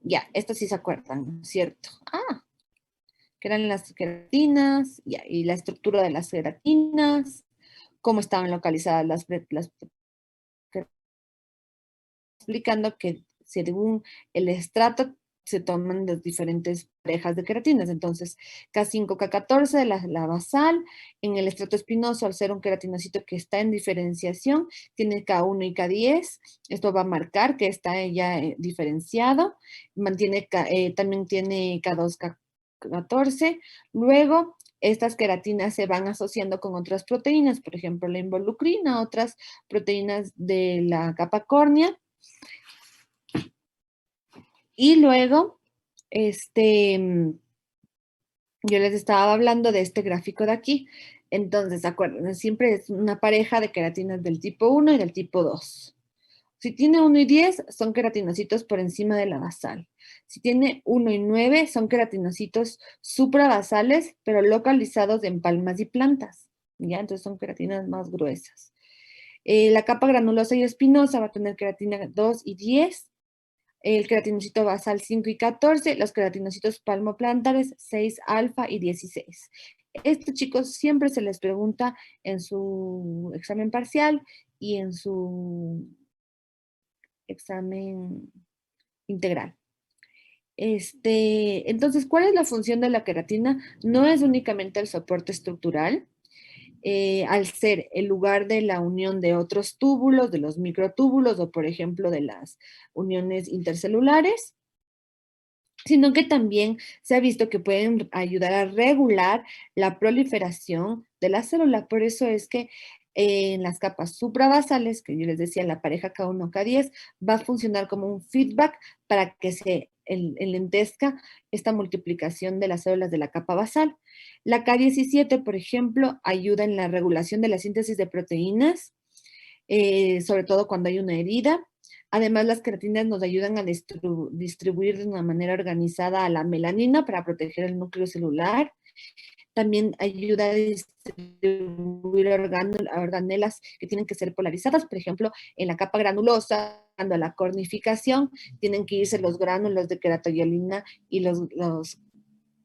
Ya, esto sí se acuerdan, ¿no es cierto? Ah, que eran las queratinas, ya, y la estructura de las queratinas, cómo estaban localizadas las explicando que según el estrato se toman las diferentes parejas de queratinas. Entonces, K5, K14, la basal, en el estrato espinoso, al ser un queratinocito que está en diferenciación, tiene K1 y K10. Esto va a marcar que está ya diferenciado. También tiene K2, K14. Luego, estas queratinas se van asociando con otras proteínas, por ejemplo, la involucrina, otras proteínas de la capa córnea. Y luego, yo les estaba hablando de este gráfico de aquí. Entonces, acuérdense, siempre es una pareja de queratinas del tipo 1 y del tipo 2. Si tiene 1 y 10, son queratinocitos por encima de la basal. Si tiene 1 y 9, son queratinocitos suprabasales, pero localizados en palmas y plantas. ¿Ya? Entonces son queratinas más gruesas. La capa granulosa y espinosa va a tener queratina 2 y 10. El queratinocito basal 5 y 14, los queratinocitos palmoplantares 6 alfa y 16. Esto, chicos, siempre se les pregunta en su examen parcial y en su examen integral. Entonces, ¿cuál es la función de la queratina? No es únicamente el soporte estructural, al ser el lugar de la unión de otros túbulos, de los microtúbulos o, por ejemplo, de las uniones intercelulares, sino que también se ha visto que pueden ayudar a regular la proliferación de la célula. Por eso es que en las capas suprabasales, que yo les decía, la pareja K1, K10, va a funcionar como un feedback para que se enlentezca esta multiplicación de las células de la capa basal. La K17, por ejemplo, ayuda en la regulación de la síntesis de proteínas, sobre todo cuando hay una herida. Además, las queratinas nos ayudan a distribuir de una manera organizada a la melanina para proteger el núcleo celular. También ayuda a distribuir organelas que tienen que ser polarizadas. Por ejemplo, en la capa granulosa, cuando la cornificación, tienen que irse los gránulos de queratoyelina y los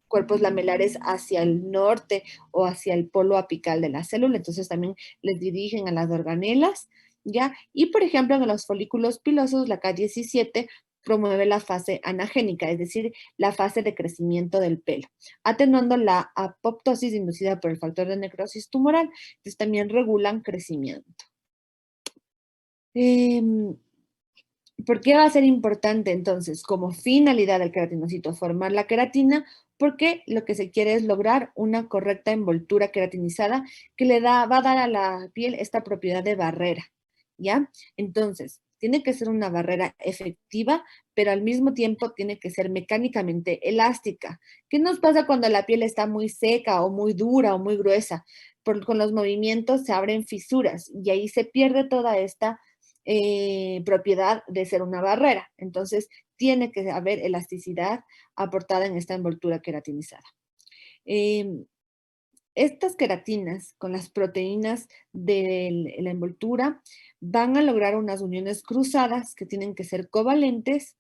cuerpos lamelares hacia el norte o hacia el polo apical de la célula. Entonces también les dirigen a las organelas, ¿ya? Y por ejemplo, en los folículos pilosos, la K17 promueve la fase anagénica, es decir, la fase de crecimiento del pelo, atenuando la apoptosis inducida por el factor de necrosis tumoral. Entonces también regulan crecimiento. ¿Por qué va a ser importante entonces como finalidad del queratinocito formar la queratina? Porque lo que se quiere es lograr una correcta envoltura queratinizada que va a dar a la piel esta propiedad de barrera, ¿ya? Entonces, tiene que ser una barrera efectiva, pero al mismo tiempo tiene que ser mecánicamente elástica. ¿Qué nos pasa cuando la piel está muy seca o muy dura o muy gruesa? Con los movimientos se abren fisuras y ahí se pierde toda esta propiedad de ser una barrera. Entonces, tiene que haber elasticidad aportada en esta envoltura queratinizada. Estas queratinas con las proteínas de la envoltura van a lograr unas uniones cruzadas que tienen que ser covalentes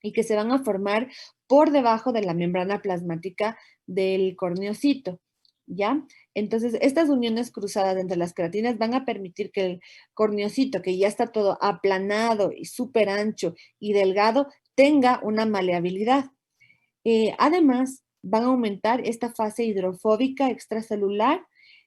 y que se van a formar por debajo de la membrana plasmática del corneocito, ¿ya? Entonces, estas uniones cruzadas entre las queratinas van a permitir que el corneocito, que ya está todo aplanado y súper ancho y delgado, tenga una maleabilidad. Además, van a aumentar esta fase hidrofóbica extracelular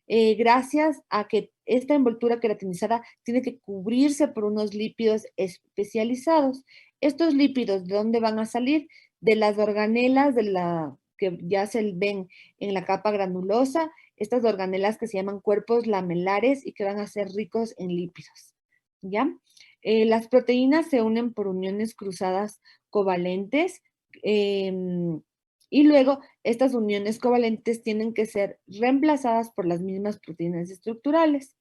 gracias a que esta envoltura queratinizada tiene que cubrirse por unos lípidos especializados. Estos lípidos, ¿de dónde van a salir? De las organelas que ya se ven en la capa granulosa, estas organelas que se llaman cuerpos lamelares y que van a ser ricos en lípidos, ¿ya? Las proteínas se unen por uniones cruzadas covalentes, y luego estas uniones covalentes tienen que ser reemplazadas por las mismas proteínas estructurales.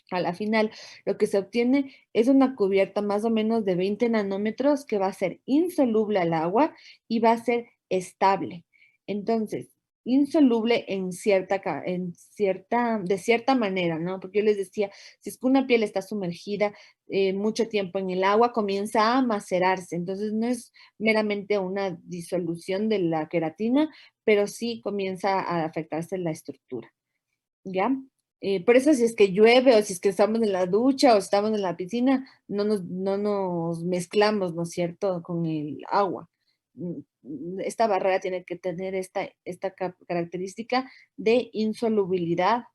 A la final, lo que se obtiene es una cubierta más o menos de 20 nanómetros que va a ser insoluble al agua y va a ser estable. Entonces, insoluble de cierta manera, ¿no? Porque yo les decía, si es que una piel está sumergida mucho tiempo en el agua, comienza a macerarse. Entonces no es meramente una disolución de la queratina, pero sí comienza a afectarse la estructura, ¿ya? Por eso si es que llueve o si es que estamos en la ducha o estamos en la piscina, no nos mezclamos, ¿no es cierto?, con el agua. Esta barrera tiene que tener esta característica de insolubilidad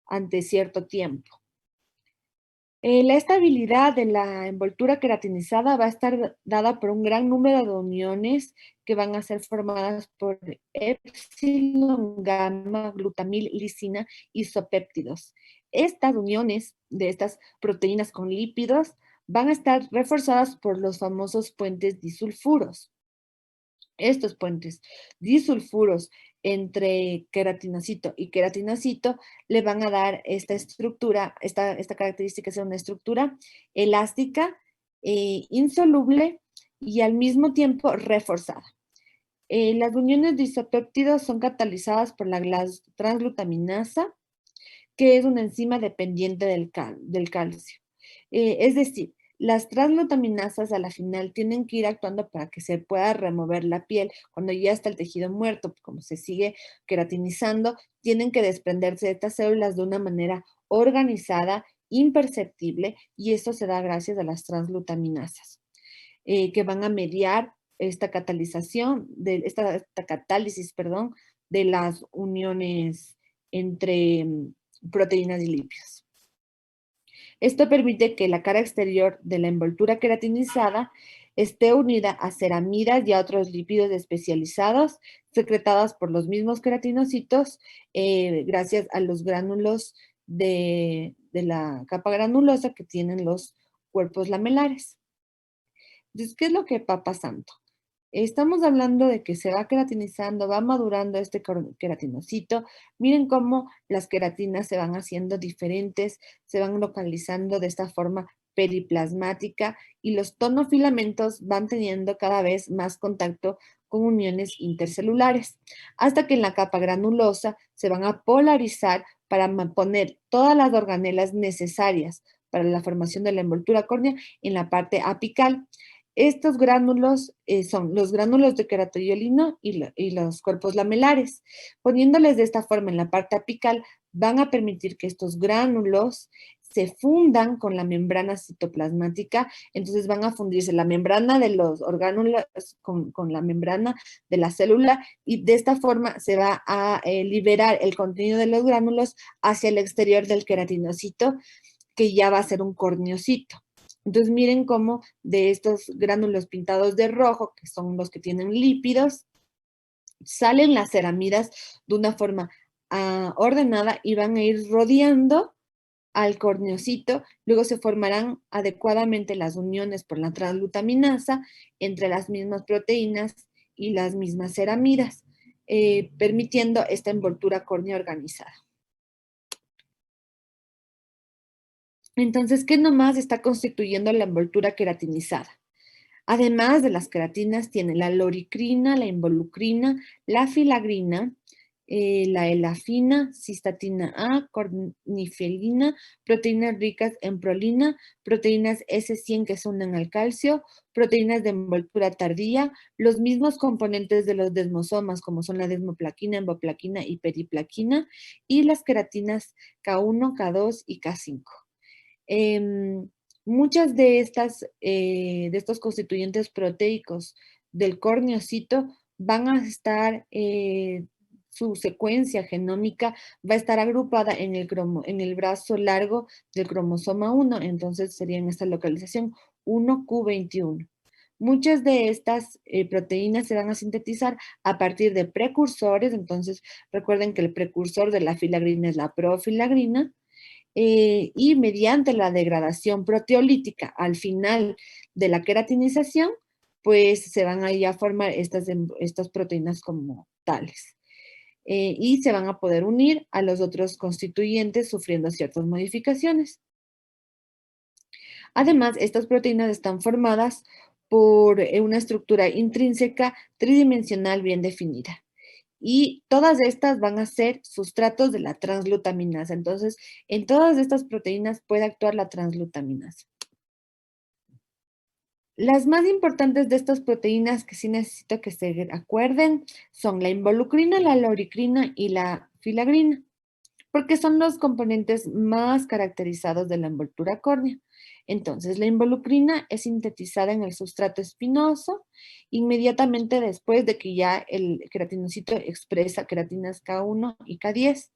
ante cierto tiempo. La estabilidad de la envoltura queratinizada va a estar dada por un gran número de uniones que van a ser formadas por epsilon, gamma, glutamil, lisina, isopéptidos. Estas uniones de estas proteínas con lípidos van a estar reforzadas por los famosos puentes disulfuros. Estos puentes disulfuros entre queratinocito y queratinocito le van a dar esta estructura, esta característica es una estructura elástica, insoluble y al mismo tiempo reforzada. Las uniones de isopéptidos son catalizadas por la transglutaminasa, que es una enzima dependiente del calcio. Es decir, las transglutaminasas a la final tienen que ir actuando para que se pueda remover la piel. Cuando ya está el tejido muerto, como se sigue queratinizando, tienen que desprenderse de estas células de una manera organizada, imperceptible, y esto se da gracias a las transglutaminasas, que van a mediar esta catalización, esta catálisis, perdón, de las uniones entre proteínas y lípidos. Esto permite que la cara exterior de la envoltura queratinizada esté unida a ceramidas y a otros lípidos especializados secretados por los mismos queratinocitos gracias a los gránulos de la capa granulosa que tienen los cuerpos lamelares. Entonces, ¿qué es lo que va pasando? Estamos hablando de que se va queratinizando, va madurando este queratinocito. Miren cómo las queratinas se van haciendo diferentes, se van localizando de esta forma periplasmática y los tonofilamentos van teniendo cada vez más contacto con uniones intercelulares, hasta que en la capa granulosa se van a polarizar para poner todas las organelas necesarias para la formación de la envoltura córnea en la parte apical. Estos gránulos son los gránulos de queratoiolino y los cuerpos lamelares. Poniéndoles de esta forma en la parte apical, van a permitir que estos gránulos se fundan con la membrana citoplasmática, entonces van a fundirse la membrana de los orgánulos con la membrana de la célula y de esta forma se va a liberar el contenido de los gránulos hacia el exterior del queratinocito, que ya va a ser un corneocito. Entonces miren cómo de estos gránulos pintados de rojo, que son los que tienen lípidos, salen las ceramidas de una forma ordenada y van a ir rodeando al corneocito. Luego se formarán adecuadamente las uniones por la transglutaminasa entre las mismas proteínas y las mismas ceramidas, permitiendo esta envoltura córnea organizada. Entonces, ¿qué nomás está constituyendo la envoltura queratinizada? Además de las queratinas, tiene la loricrina, la involucrina, la filagrina, la elafina, cistatina A, cornifelina, proteínas ricas en prolina, proteínas S100 que se unen al calcio, proteínas de envoltura tardía, los mismos componentes de los desmosomas como son la desmoplaquina, emboplaquina y periplaquina, y las queratinas K1, K2 y K5. Muchas de estos constituyentes proteicos del corneocito van a estar, su secuencia genómica va a estar agrupada en el brazo largo del cromosoma 1, entonces sería en esta localización 1q21. Muchas de estas proteínas se van a sintetizar a partir de precursores, entonces recuerden que el precursor de la filagrina es la profilagrina, y mediante la degradación proteolítica al final de la queratinización, pues se van a formar estas proteínas como tales. Y se van a poder unir a los otros constituyentes sufriendo ciertas modificaciones. Además, estas proteínas están formadas por una estructura intrínseca tridimensional bien definida. Y todas estas van a ser sustratos de la transglutaminasa. Entonces, en todas estas proteínas puede actuar la transglutaminasa. Las más importantes de estas proteínas que sí necesito que se acuerden son la involucrina, la loricrina y la filagrina, porque son los componentes más caracterizados de la envoltura córnea. Entonces, la involucrina es sintetizada en el sustrato espinoso inmediatamente después de que ya el queratinocito expresa queratinas K1 y K10.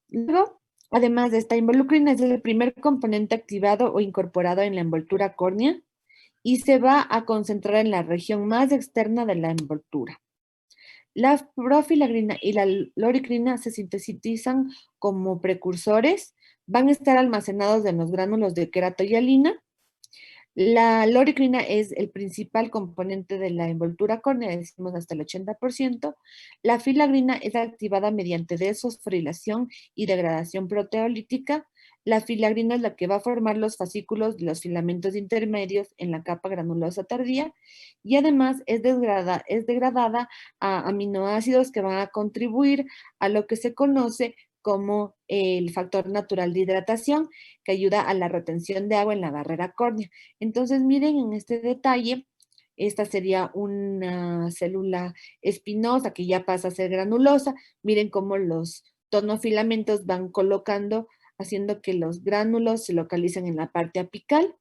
Luego, además de esta involucrina, es el primer componente activado o incorporado en la envoltura córnea y se va a concentrar en la región más externa de la envoltura. La profilagrina y la loricrina se sintetizan como precursores, van a estar almacenados en los gránulos de queratohialina. La loricrina es el principal componente de la envoltura córnea, decimos hasta el 80%. La filagrina es activada mediante desfosforilación y degradación proteolítica. La filagrina es la que va a formar los fascículos de los filamentos intermedios en la capa granulosa tardía y además es degradada a aminoácidos que van a contribuir a lo que se conoce como el factor natural de hidratación, que ayuda a la retención de agua en la barrera córnea. Entonces, miren en este detalle, esta sería una célula espinosa que ya pasa a ser granulosa. Miren cómo los tonofilamentos van colocando, haciendo que los gránulos se localicen en la parte apical.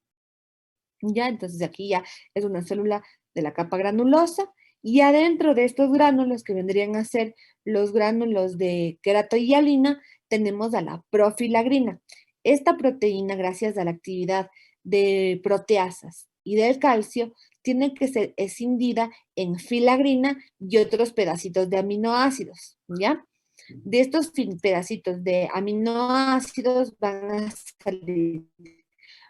Ya, entonces aquí ya es una célula de la capa granulosa. Y adentro de estos gránulos, que vendrían a ser los gránulos de queratohialina, tenemos a la profilagrina. Esta proteína, gracias a la actividad de proteasas y del calcio, tiene que ser escindida en filagrina y otros pedacitos de aminoácidos, ¿ya? De estos pedacitos de aminoácidos van a salir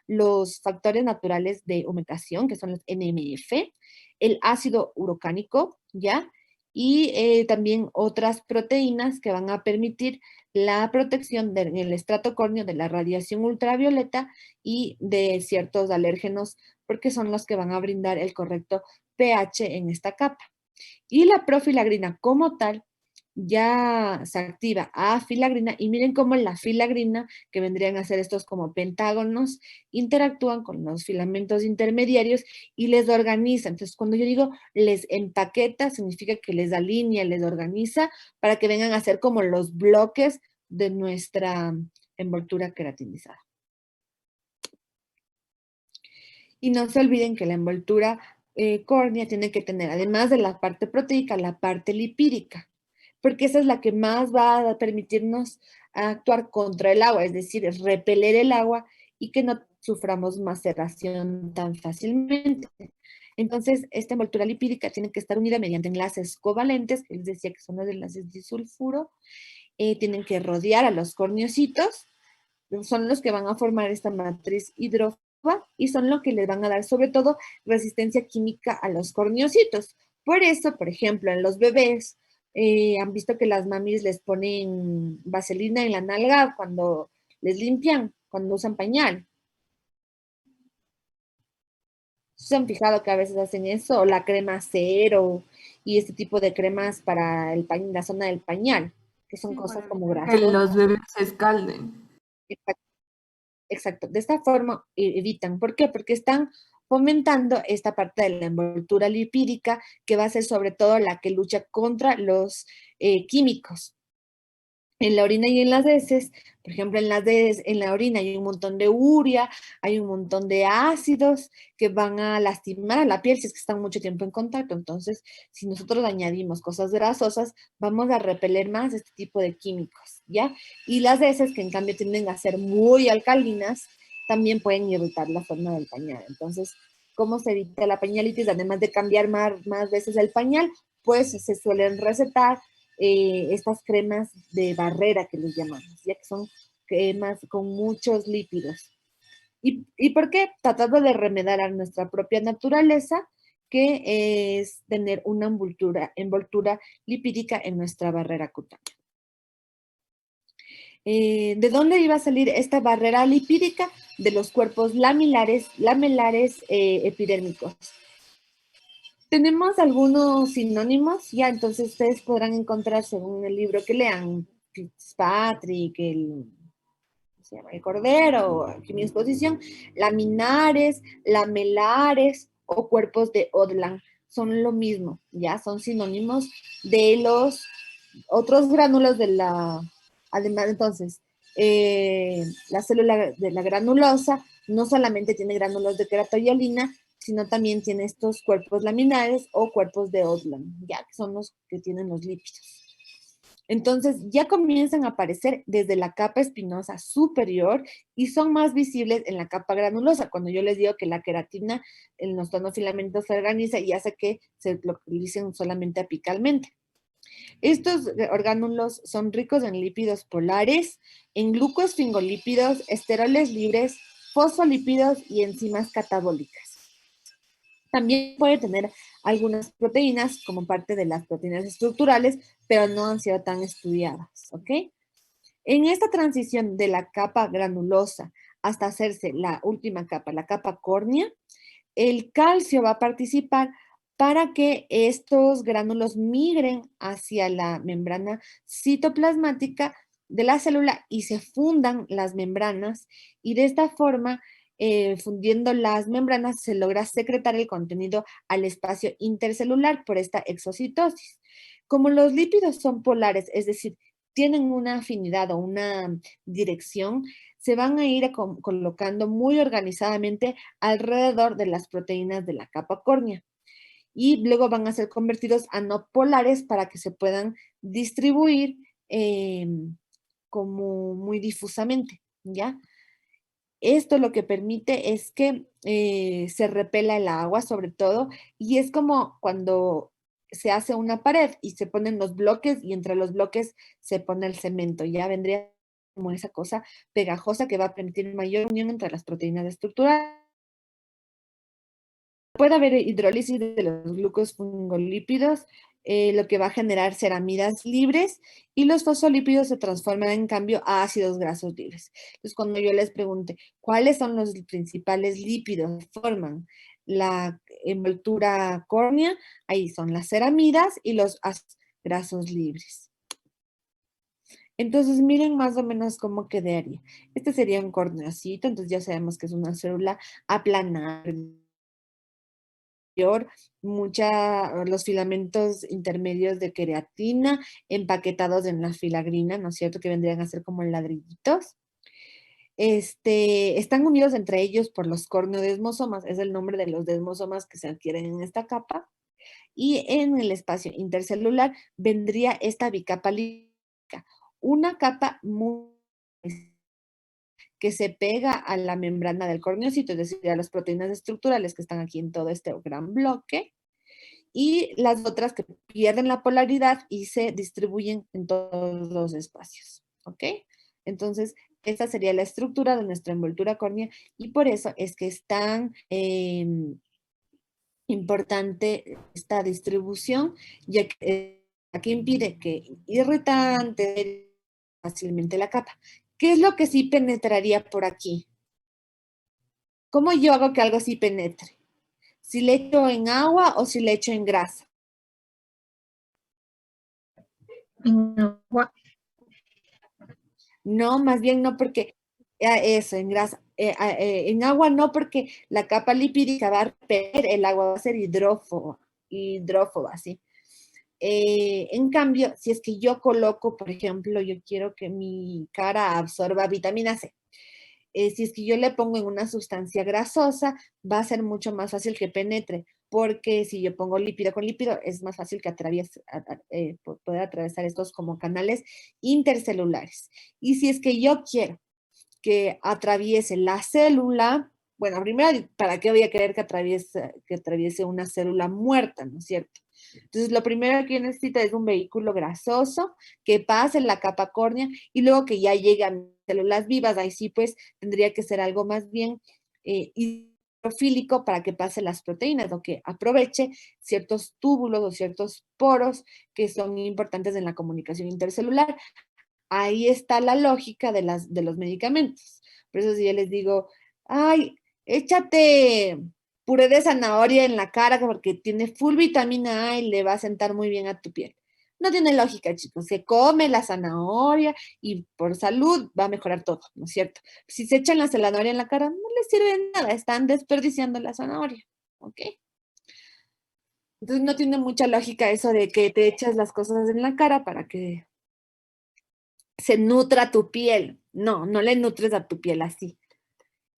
los factores naturales de humectación, que son los NMF, el ácido urocánico, ¿ya? Y también otras proteínas que van a permitir la protección en el estrato córneo de la radiación ultravioleta y de ciertos alérgenos, porque son los que van a brindar el correcto pH en esta capa. Y la profilagrina como tal ya se activa a filagrina y miren cómo la filagrina, que vendrían a ser estos como pentágonos, interactúan con los filamentos intermediarios y les organiza. Entonces, cuando yo digo les empaqueta, significa que les alinea, les organiza para que vengan a ser como los bloques de nuestra envoltura queratinizada. Y no se olviden que la envoltura córnea tiene que tener, además de la parte proteica, la parte lipídica, porque esa es la que más va a permitirnos actuar contra el agua, es decir, repeler el agua y que no suframos maceración tan fácilmente. Entonces, esta envoltura lipídica tiene que estar unida mediante enlaces covalentes, que les decía que son los enlaces disulfuro, tienen que rodear a los corneocitos, son los que van a formar esta matriz hidrófoba y son los que les van a dar sobre todo resistencia química a los corneocitos. Por eso, por ejemplo, en los bebés, han visto que las mamis les ponen vaselina en la nalga cuando les limpian, cuando usan pañal. ¿Se han fijado que a veces hacen eso? O la crema cero y este tipo de cremas para la zona del pañal, que son Sí, cosas para como evitar que grasosas. los bebés se escalden. Exacto, de esta forma evitan. ¿Por qué? Porque están fomentando esta parte de la envoltura lipídica que va a ser sobre todo la que lucha contra los químicos. En la orina y en las heces, por ejemplo, en la orina hay un montón de urea, hay un montón de ácidos que van a lastimar a la piel si es que están mucho tiempo en contacto. Entonces, si nosotros añadimos cosas grasosas, vamos a repeler más este tipo de químicos, ¿ya? Y las heces, que en cambio tienden a ser muy alcalinas, también pueden irritar la forma del pañal. Entonces, ¿cómo se evita la pañalitis? Además de cambiar más veces el pañal, pues se suelen recetar estas cremas de barrera que les llamamos, ya que son cremas con muchos lípidos. ¿Y por qué? Tratando de remediar a nuestra propia naturaleza, que es tener una envoltura lipídica en nuestra barrera cutánea. ¿De dónde iba a salir esta barrera lipídica? De los cuerpos lamelares epidérmicos. Tenemos algunos sinónimos, ya, entonces ustedes podrán encontrar según el libro que lean, Fitzpatrick, se llama El Cordero, aquí mi exposición, laminares, lamelares o cuerpos de Odland. Son lo mismo, ya son sinónimos de los otros gránulos de la, además entonces, la célula de la granulosa no solamente tiene gránulos de queratoyalina, sino también tiene estos cuerpos laminares o cuerpos de Odland, ya que son los que tienen los lípidos. Entonces ya comienzan a aparecer desde la capa espinosa superior y son más visibles en la capa granulosa. Cuando yo les digo que la queratina en los tonofilamentos se organiza y hace que se localicen solamente apicalmente. Estos orgánulos son ricos en lípidos polares, en glucosfingolípidos, esteroles libres, fosfolípidos y enzimas catabólicas. También puede tener algunas proteínas como parte de las proteínas estructurales, pero no han sido tan estudiadas, ¿ok? En esta transición de la capa granulosa hasta hacerse la última capa, la capa córnea, el calcio va a participar para que estos gránulos migren hacia la membrana citoplasmática de la célula y se fundan las membranas y de esta forma, fundiendo las membranas, se logra secretar el contenido al espacio intercelular por esta exocitosis. Como los lípidos son polares, es decir, tienen una afinidad o una dirección, se van a ir colocando muy organizadamente alrededor de las proteínas de la capa córnea y luego van a ser convertidos a no polares para que se puedan distribuir como muy difusamente, ¿ya? Esto lo que permite es que se repela el agua sobre todo y es como cuando se hace una pared y se ponen los bloques y entre los bloques se pone el cemento, ya vendría como esa cosa pegajosa que va a permitir mayor unión entre las proteínas estructurales. Puede haber hidrólisis de los glucosfingolípidos, lo que va a generar ceramidas libres y los fosfolípidos se transforman en cambio a ácidos grasos libres. Entonces, cuando yo les pregunte cuáles son los principales lípidos que forman la envoltura córnea, ahí son las ceramidas y los ácidos grasos libres. Entonces, miren más o menos cómo quedaría. Este sería un corneocito, entonces ya sabemos que es una célula aplanada, los filamentos intermedios de queratina empaquetados en la filagrina, ¿no es cierto? Que vendrían a ser como ladrillitos. Están unidos entre ellos por los corneodesmosomas, es el nombre de los desmosomas que se adquieren en esta capa. Y en el espacio intercelular vendría esta bicapa lípica, una capa muy que se pega a la membrana del corneocito, es decir, a las proteínas estructurales que están aquí en todo este gran bloque, y las otras que pierden la polaridad y se distribuyen en todos los espacios, ¿ok? Entonces, esta sería la estructura de nuestra envoltura córnea y por eso es que es tan importante esta distribución, ya que aquí impide que irritante fácilmente la capa. ¿Qué es lo que sí penetraría por aquí? ¿Cómo yo hago que algo sí penetre? ¿Si le echo en agua o si le echo en grasa? En agua. No, más bien no porque eso, en grasa. En agua no porque la capa lipídica va a repeler, el agua va a ser hidrófoba, ¿sí? En cambio, si es que yo coloco, por ejemplo, yo quiero que mi cara absorba vitamina C. Si es que yo le pongo en una sustancia grasosa, va a ser mucho más fácil que penetre, porque si yo pongo lípido con lípido, es más fácil que poder atravesar estos como canales intercelulares. Y si es que yo quiero que atraviese la célula, bueno, primero, ¿para qué voy a querer que atraviese una célula muerta, no es cierto? Entonces, lo primero que necesita es un vehículo grasoso que pase en la capa córnea y luego que ya llegue a células vivas, ahí sí pues tendría que ser algo más bien hidrofílico para que pase las proteínas o que aproveche ciertos túbulos o ciertos poros que son importantes en la comunicación intercelular. Ahí está la lógica de los medicamentos. Por eso si yo les digo, ay, échate puré de zanahoria en la cara porque tiene full vitamina A y le va a sentar muy bien a tu piel. No tiene lógica, chicos. Se come la zanahoria y por salud va a mejorar todo, ¿no es cierto? Si se echan la zanahoria en la cara, no les sirve de nada, están desperdiciando la zanahoria, ¿ok? Entonces no tiene mucha lógica eso de que te echas las cosas en la cara para que se nutra tu piel. No, no le nutres a tu piel así.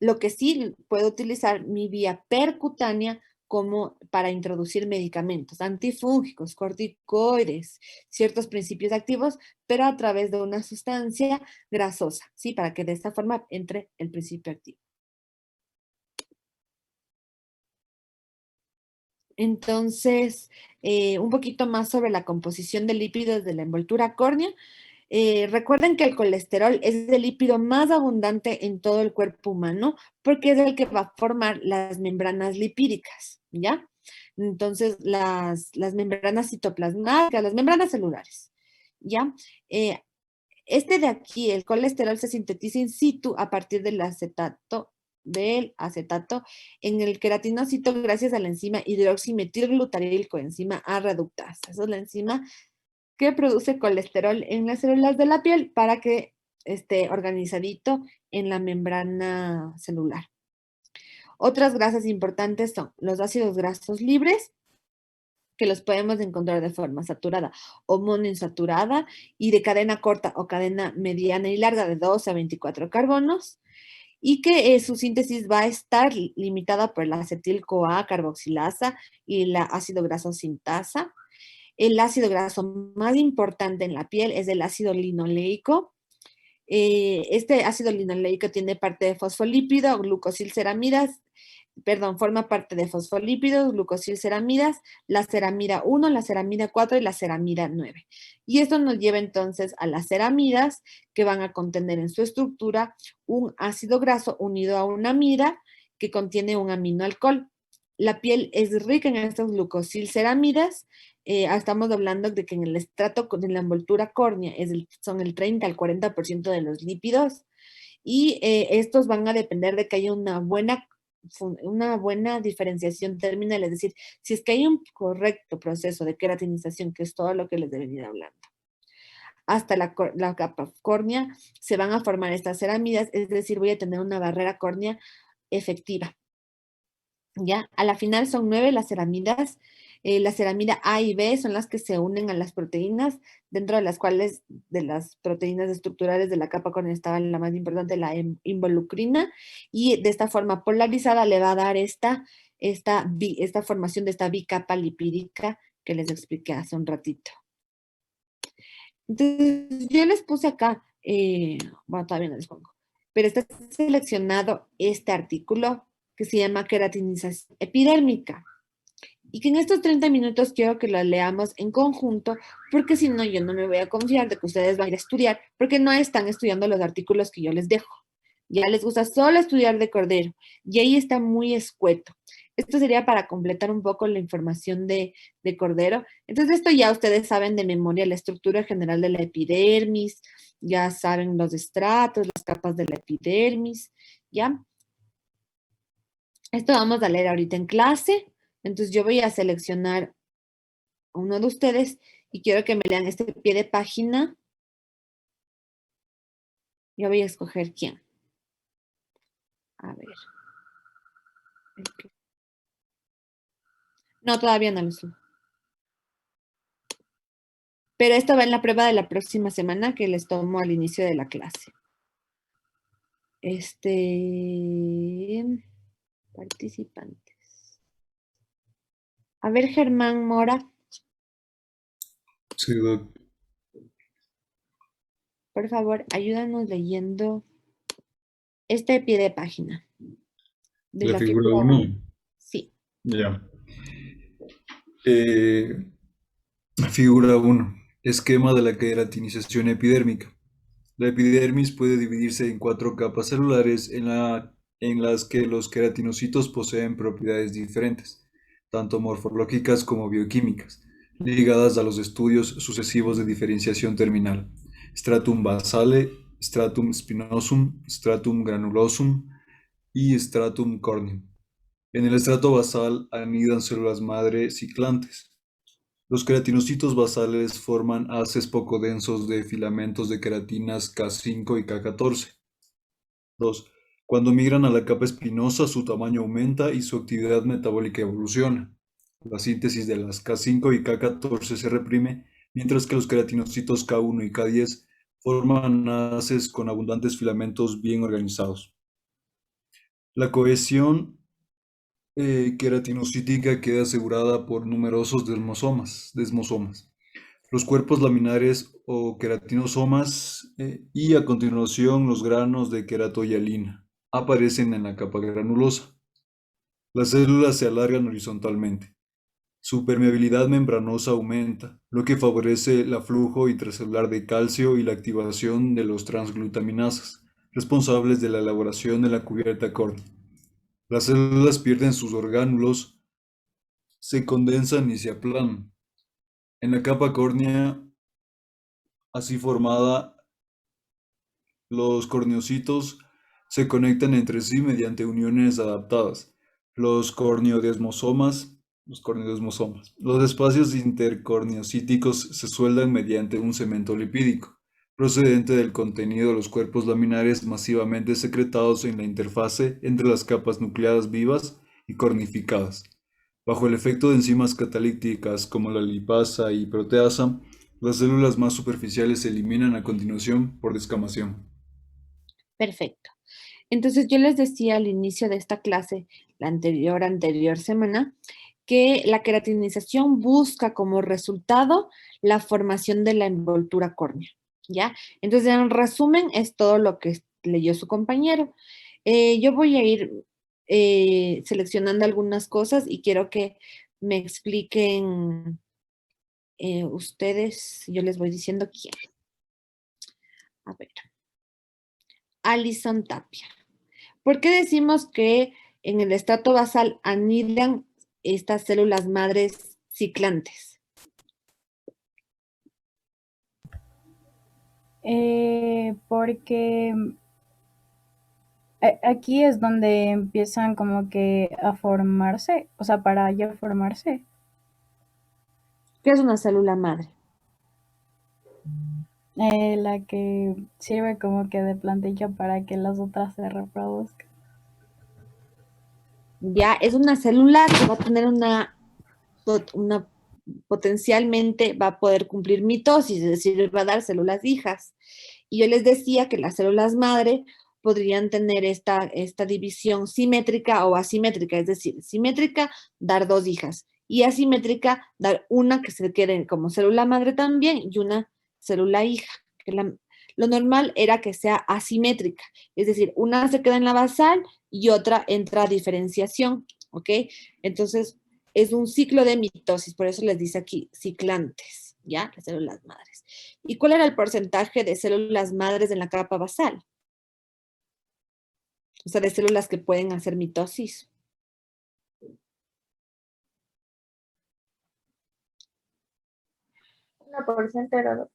Lo que sí puedo utilizar mi vía percutánea como para introducir medicamentos antifúngicos, corticoides, ciertos principios activos, pero a través de una sustancia grasosa, ¿sí? Para que de esta forma entre el principio activo. Entonces, un poquito más sobre la composición de lípidos de la envoltura córnea. Recuerden que el colesterol es el lípido más abundante en todo el cuerpo humano porque es el que va a formar las membranas lipídicas, ¿ya? Entonces, las membranas citoplasmáticas, las membranas celulares, ¿ya? Eh, este de aquí, el colesterol, se sintetiza in situ a partir del acetato en el queratinocito gracias a la enzima hidroximetilglutaril coenzima A reductasa. Esa es la enzima que produce colesterol en las células de la piel para que esté organizadito en la membrana celular. Otras grasas importantes son los ácidos grasos libres, que los podemos encontrar de forma saturada o monoinsaturada y de cadena corta o cadena mediana y larga de 12 a 24 carbonos, y que su síntesis va a estar limitada por la acetil-CoA carboxilasa y la ácido graso sintasa. El ácido graso más importante en la piel es el ácido linoleico. Este ácido linoleico tiene parte de fosfolípido, glucosilceramidas, perdón, forma parte de fosfolípidos, glucosilceramidas, la ceramida 1, la ceramida 4 y la ceramida 9. Y esto nos lleva entonces a las ceramidas, que van a contener en su estructura un ácido graso unido a una amida que contiene un aminoalcohol. La piel es rica en estas glucosilceramidas. Estamos hablando de que en el estrato de la envoltura córnea son el 30 al 40% de los lípidos, y estos van a depender de que haya una buena diferenciación terminal, es decir, si es que hay un correcto proceso de queratinización, que es todo lo que les he venido hablando, hasta la capa córnea se van a formar estas ceramidas, es decir, voy a tener una barrera córnea efectiva. ¿Ya? A la final son 9 las ceramidas. La ceramida A y B son las que se unen a las proteínas, dentro de las cuales, de las proteínas estructurales de la capa córnea, estaba la más importante, la involucrina, y de esta forma polarizada le va a dar esta formación de esta bicapa lipídica que les expliqué hace un ratito. Entonces, yo les puse acá, bueno, todavía no les pongo, pero está seleccionado este artículo que se llama queratinización epidérmica, y que en estos 30 minutos quiero que lo leamos en conjunto, porque si no, yo no me voy a confiar de que ustedes van a ir a estudiar, porque no están estudiando los artículos que yo les dejo. Ya les gusta solo estudiar de Cordero, y ahí está muy escueto. Esto sería para completar un poco la información de Cordero. Entonces, esto ya ustedes saben de memoria, la estructura general de la epidermis, ya saben los estratos, las capas de la epidermis, ¿ya? Esto vamos a leer ahorita en clase. Entonces yo voy a seleccionar a uno de ustedes y quiero que me lean este pie de página. Yo voy a escoger quién. A ver. No, todavía no lo subo. Pero esto va en la prueba de la próxima semana que les tomo al inicio de la clase. Participantes. A ver, Germán Mora, Sí, doc. por favor, ayúdanos leyendo este pie de página de La la figura figura 1. 1. Sí. Ya. Eh, Figura 1. Esquema de la queratinización epidérmica. La epidermis puede dividirse en cuatro capas celulares en las que los queratinocitos poseen propiedades diferentes, tanto morfológicas como bioquímicas, ligadas a los estudios sucesivos de diferenciación terminal: stratum basale, stratum spinosum, stratum granulosum y stratum corneum. En el estrato basal anidan células madre ciclantes. Los queratinocitos basales forman haces poco densos de filamentos de queratinas K5 y K14. 2. Cuando migran a la capa espinosa, su tamaño aumenta y su actividad metabólica evoluciona. La síntesis de las K5 y K14 se reprime, mientras que los queratinocitos K1 y K10 forman haces con abundantes filamentos bien organizados. La cohesión queratinocítica queda asegurada por numerosos desmosomas, los cuerpos laminares o queratinosomas y a continuación los granos de queratohialina aparecen en la capa granulosa. Las células se alargan horizontalmente. Su permeabilidad membranosa aumenta, lo que favorece el aflujo intracelular de calcio y la activación de los transglutaminasas, responsables de la elaboración de la cubierta córnea. Las células pierden sus orgánulos, se condensan y se aplanan. En la capa córnea así formada, los corneocitos se conectan entre sí mediante uniones adaptadas. Los corneodesmosomas, los espacios intercorneocíticos se sueldan mediante un cemento lipídico, procedente del contenido de los cuerpos laminares masivamente secretados en la interfase entre las capas nucleadas vivas y cornificadas. Bajo el efecto de enzimas catalíticas como la lipasa y proteasa, las células más superficiales se eliminan a continuación por descamación. Perfecto. Entonces yo les decía al inicio de esta clase, la anterior semana, que la queratinización busca como resultado la formación de la envoltura córnea, ¿ya? Entonces, en resumen, es todo lo que leyó su compañero. Yo voy a ir seleccionando algunas cosas y quiero que me expliquen ustedes, yo les voy diciendo quién. A ver, Alison Tapia. ¿Por qué decimos que en el estrato basal anidan estas células madres ciclantes? Porque aquí es donde empiezan como que a formarse, o sea, para ya formarse. ¿Qué es una célula madre? La que sirve como que de plantilla para que las otras se reproduzcan. Ya es una célula que va a tener una potencialmente va a poder cumplir mitosis, es decir, va a dar células hijas. Y yo les decía que las células madre podrían tener esta división simétrica o asimétrica, es decir, simétrica, dar dos hijas, y asimétrica, dar una que se quede como célula madre también y una célula hija. Lo normal era que sea asimétrica, es decir, una se queda en la basal y otra entra a diferenciación, ¿ok? Entonces, es un ciclo de mitosis, por eso les dice aquí ciclantes, ¿ya? Las células madres. ¿Y cuál era el porcentaje de células madres en la capa basal? O sea, de células que pueden hacer mitosis. Era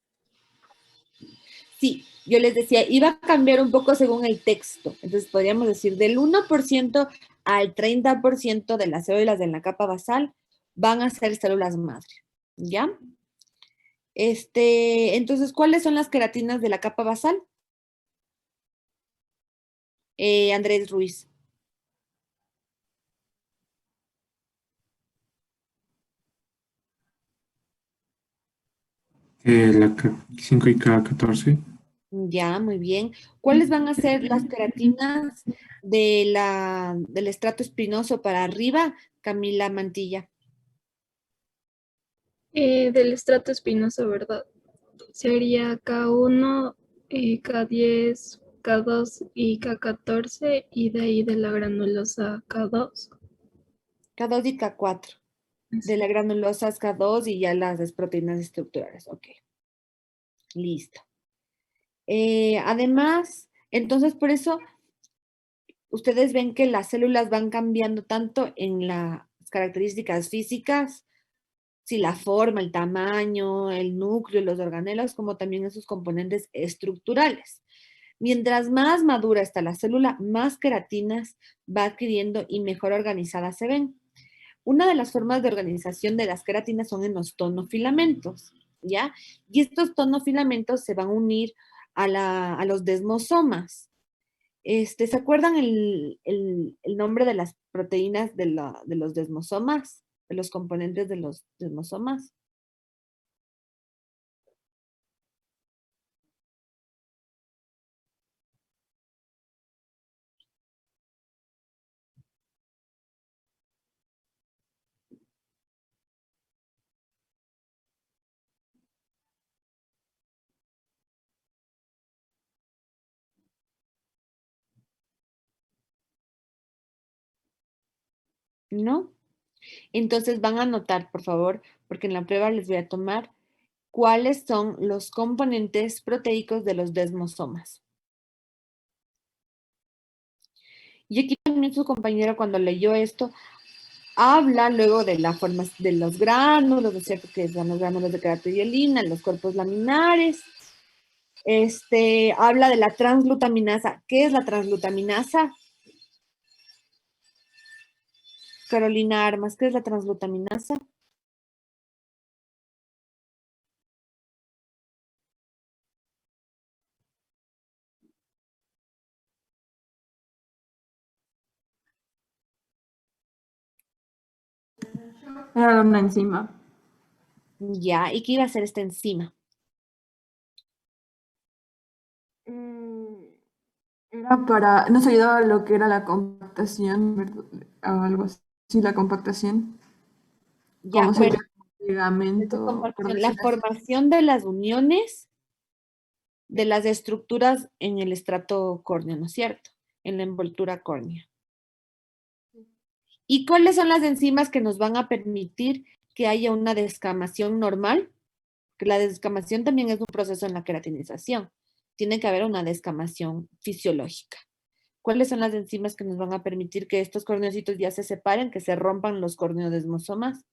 Sí, yo les decía, iba a cambiar un poco según el texto. Entonces podríamos decir del 1% al 30% de las células de la capa basal van a ser células madre, ¿ya? Entonces, ¿cuáles son las queratinas de la capa basal? Andrés Ruiz. La K5 y K14. Ya, muy bien. ¿Cuáles van a ser las queratinas del estrato espinoso para arriba, Camila Mantilla? Del estrato espinoso, ¿verdad? Sería K1, K10, K2 y K14, y de ahí de la granulosa K2. K2 y K4. De la granulosa es K2 y ya las proteínas estructurales. Ok, listo. Además, entonces por eso ustedes ven que las células van cambiando tanto en las características físicas, si la forma, el tamaño, el núcleo, los organelos, como también en sus componentes estructurales. Mientras más madura está la célula, más queratinas va adquiriendo y mejor organizadas se ven. Una de las formas de organización de las queratinas son en los tonofilamentos, ¿ya? Y estos tonofilamentos se van a unir a los desmosomas. ¿Se acuerdan el nombre de las proteínas de los desmosomas? De los componentes de los desmosomas. ¿No? Entonces van a anotar, por favor, porque en la prueba les voy a tomar cuáles son los componentes proteicos de los desmosomas. Y aquí también su compañero cuando leyó esto, habla luego de la forma de los gránulos, ¿no es cierto? Que son los gránulos de queratoielina, los cuerpos laminares. Habla de la transglutaminasa. ¿Qué es la transglutaminasa? Carolina Armas, ¿qué es la transglutaminasa? Era una enzima. Ya, ¿y qué iba a hacer esta enzima? Era para, nos ayudaba a lo que era la compactación, algo así, la compactación, Ya, como bueno, sería un pegamento, por la decirlo así. formación de las uniones de las estructuras en el estrato córneo, ¿no es cierto? En la envoltura córnea. ¿Y cuáles son las enzimas que nos van a permitir que haya una descamación normal? Que la descamación también es un proceso en la queratinización. Tiene que haber una descamación fisiológica. ¿Cuáles son las enzimas que nos van a permitir que estos corneocitos ya se separen, que se rompan los corneodesmosomas?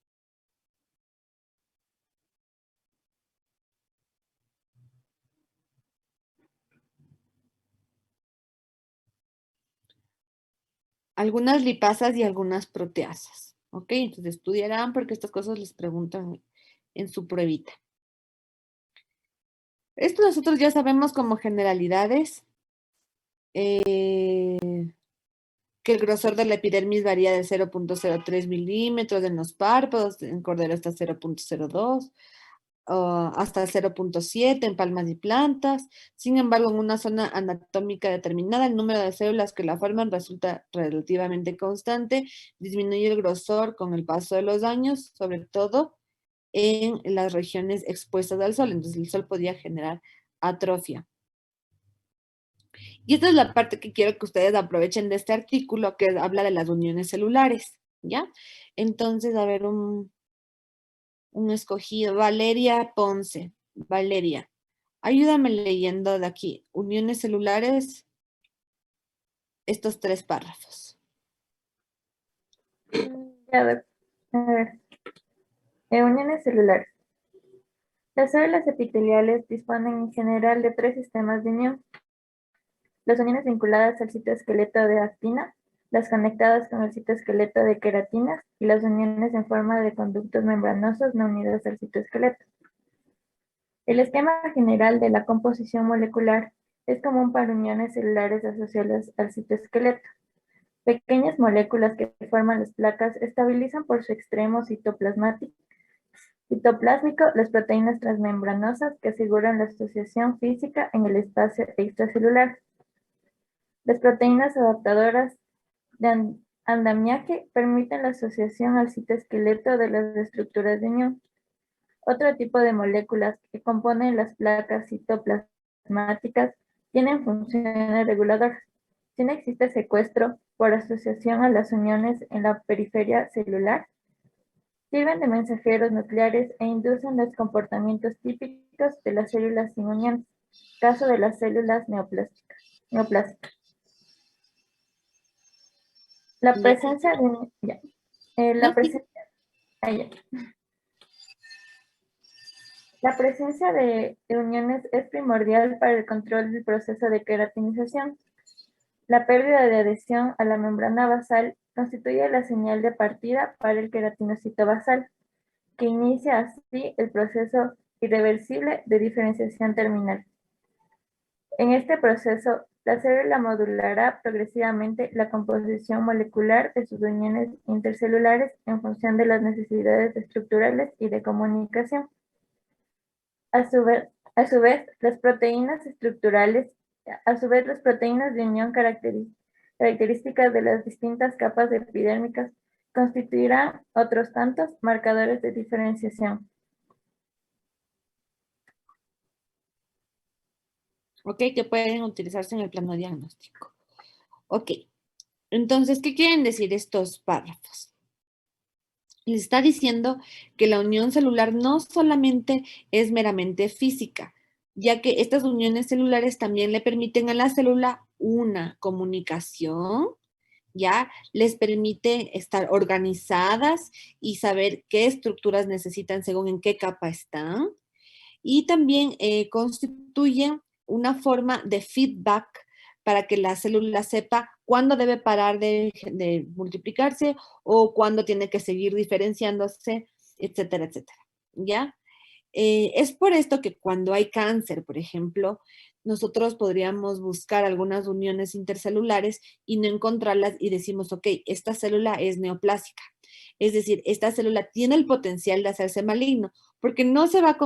Algunas lipasas y algunas proteasas. ¿Ok? Entonces estudiarán porque estas cosas les preguntan en su pruebita. Esto nosotros ya sabemos como generalidades. Que el grosor de la epidermis varía de 0.03 milímetros en los párpados, en cordero hasta 0.02, hasta 0.7 en palmas y plantas. Sin embargo, en una zona anatómica determinada, el número de células que la forman resulta relativamente constante, disminuye el grosor con el paso de los años, sobre todo en las regiones expuestas al sol. Entonces, el sol podía generar atrofia. Y esta es la parte que quiero que ustedes aprovechen de este artículo que habla de las uniones celulares, ¿ya? Entonces, a ver, un escogido, Valeria Ponce. Valeria, ayúdame leyendo de aquí, uniones celulares, estos 3 párrafos. A ver, uniones celulares. Las células epiteliales disponen en general de 3 sistemas de unión. Las uniones vinculadas al citoesqueleto de actina, las conectadas con el citoesqueleto de queratinas y las uniones en forma de conductos membranosos no unidos al citoesqueleto. El esquema general de la composición molecular es común para uniones celulares asociadas al citoesqueleto. Pequeñas moléculas que forman las placas estabilizan por su extremo citoplásmico las proteínas transmembranosas que aseguran la asociación física en el espacio extracelular. Las proteínas adaptadoras de andamiaje permiten la asociación al citoesqueleto de las estructuras de unión. Otro tipo de moléculas que componen las placas citoplasmáticas tienen funciones reguladoras. Si no existe secuestro por asociación a las uniones en la periferia celular, sirven de mensajeros nucleares e inducen los comportamientos típicos de las células sin uniones, caso de las células neoplásicas. La presencia de... la presencia... La presencia de uniones es primordial para el control del proceso de queratinización. La pérdida de adhesión a la membrana basal constituye la señal de partida para el queratinocito basal, que inicia así el proceso irreversible de diferenciación terminal. En este proceso, la célula modulará progresivamente la composición molecular de sus uniones intercelulares en función de las necesidades estructurales y de comunicación. A su vez, las proteínas de unión características de las distintas capas epidérmicas constituirán otros tantos marcadores de diferenciación. ¿Ok? Que pueden utilizarse en el plano diagnóstico. Ok. Entonces, ¿qué quieren decir estos párrafos? Les está diciendo que la unión celular no solamente es meramente física, ya que estas uniones celulares también le permiten a la célula una comunicación, ¿ya? Les permite estar organizadas y saber qué estructuras necesitan según en qué capa están. Y también constituyen una forma de feedback para que la célula sepa cuándo debe parar de multiplicarse o cuándo tiene que seguir diferenciándose, etcétera, etcétera. ¿Ya? Es por esto que cuando hay cáncer, por ejemplo, nosotros podríamos buscar algunas uniones intercelulares y no encontrarlas y decimos, ok, esta célula es neoplásica. Es decir, esta célula tiene el potencial de hacerse maligno porque no se va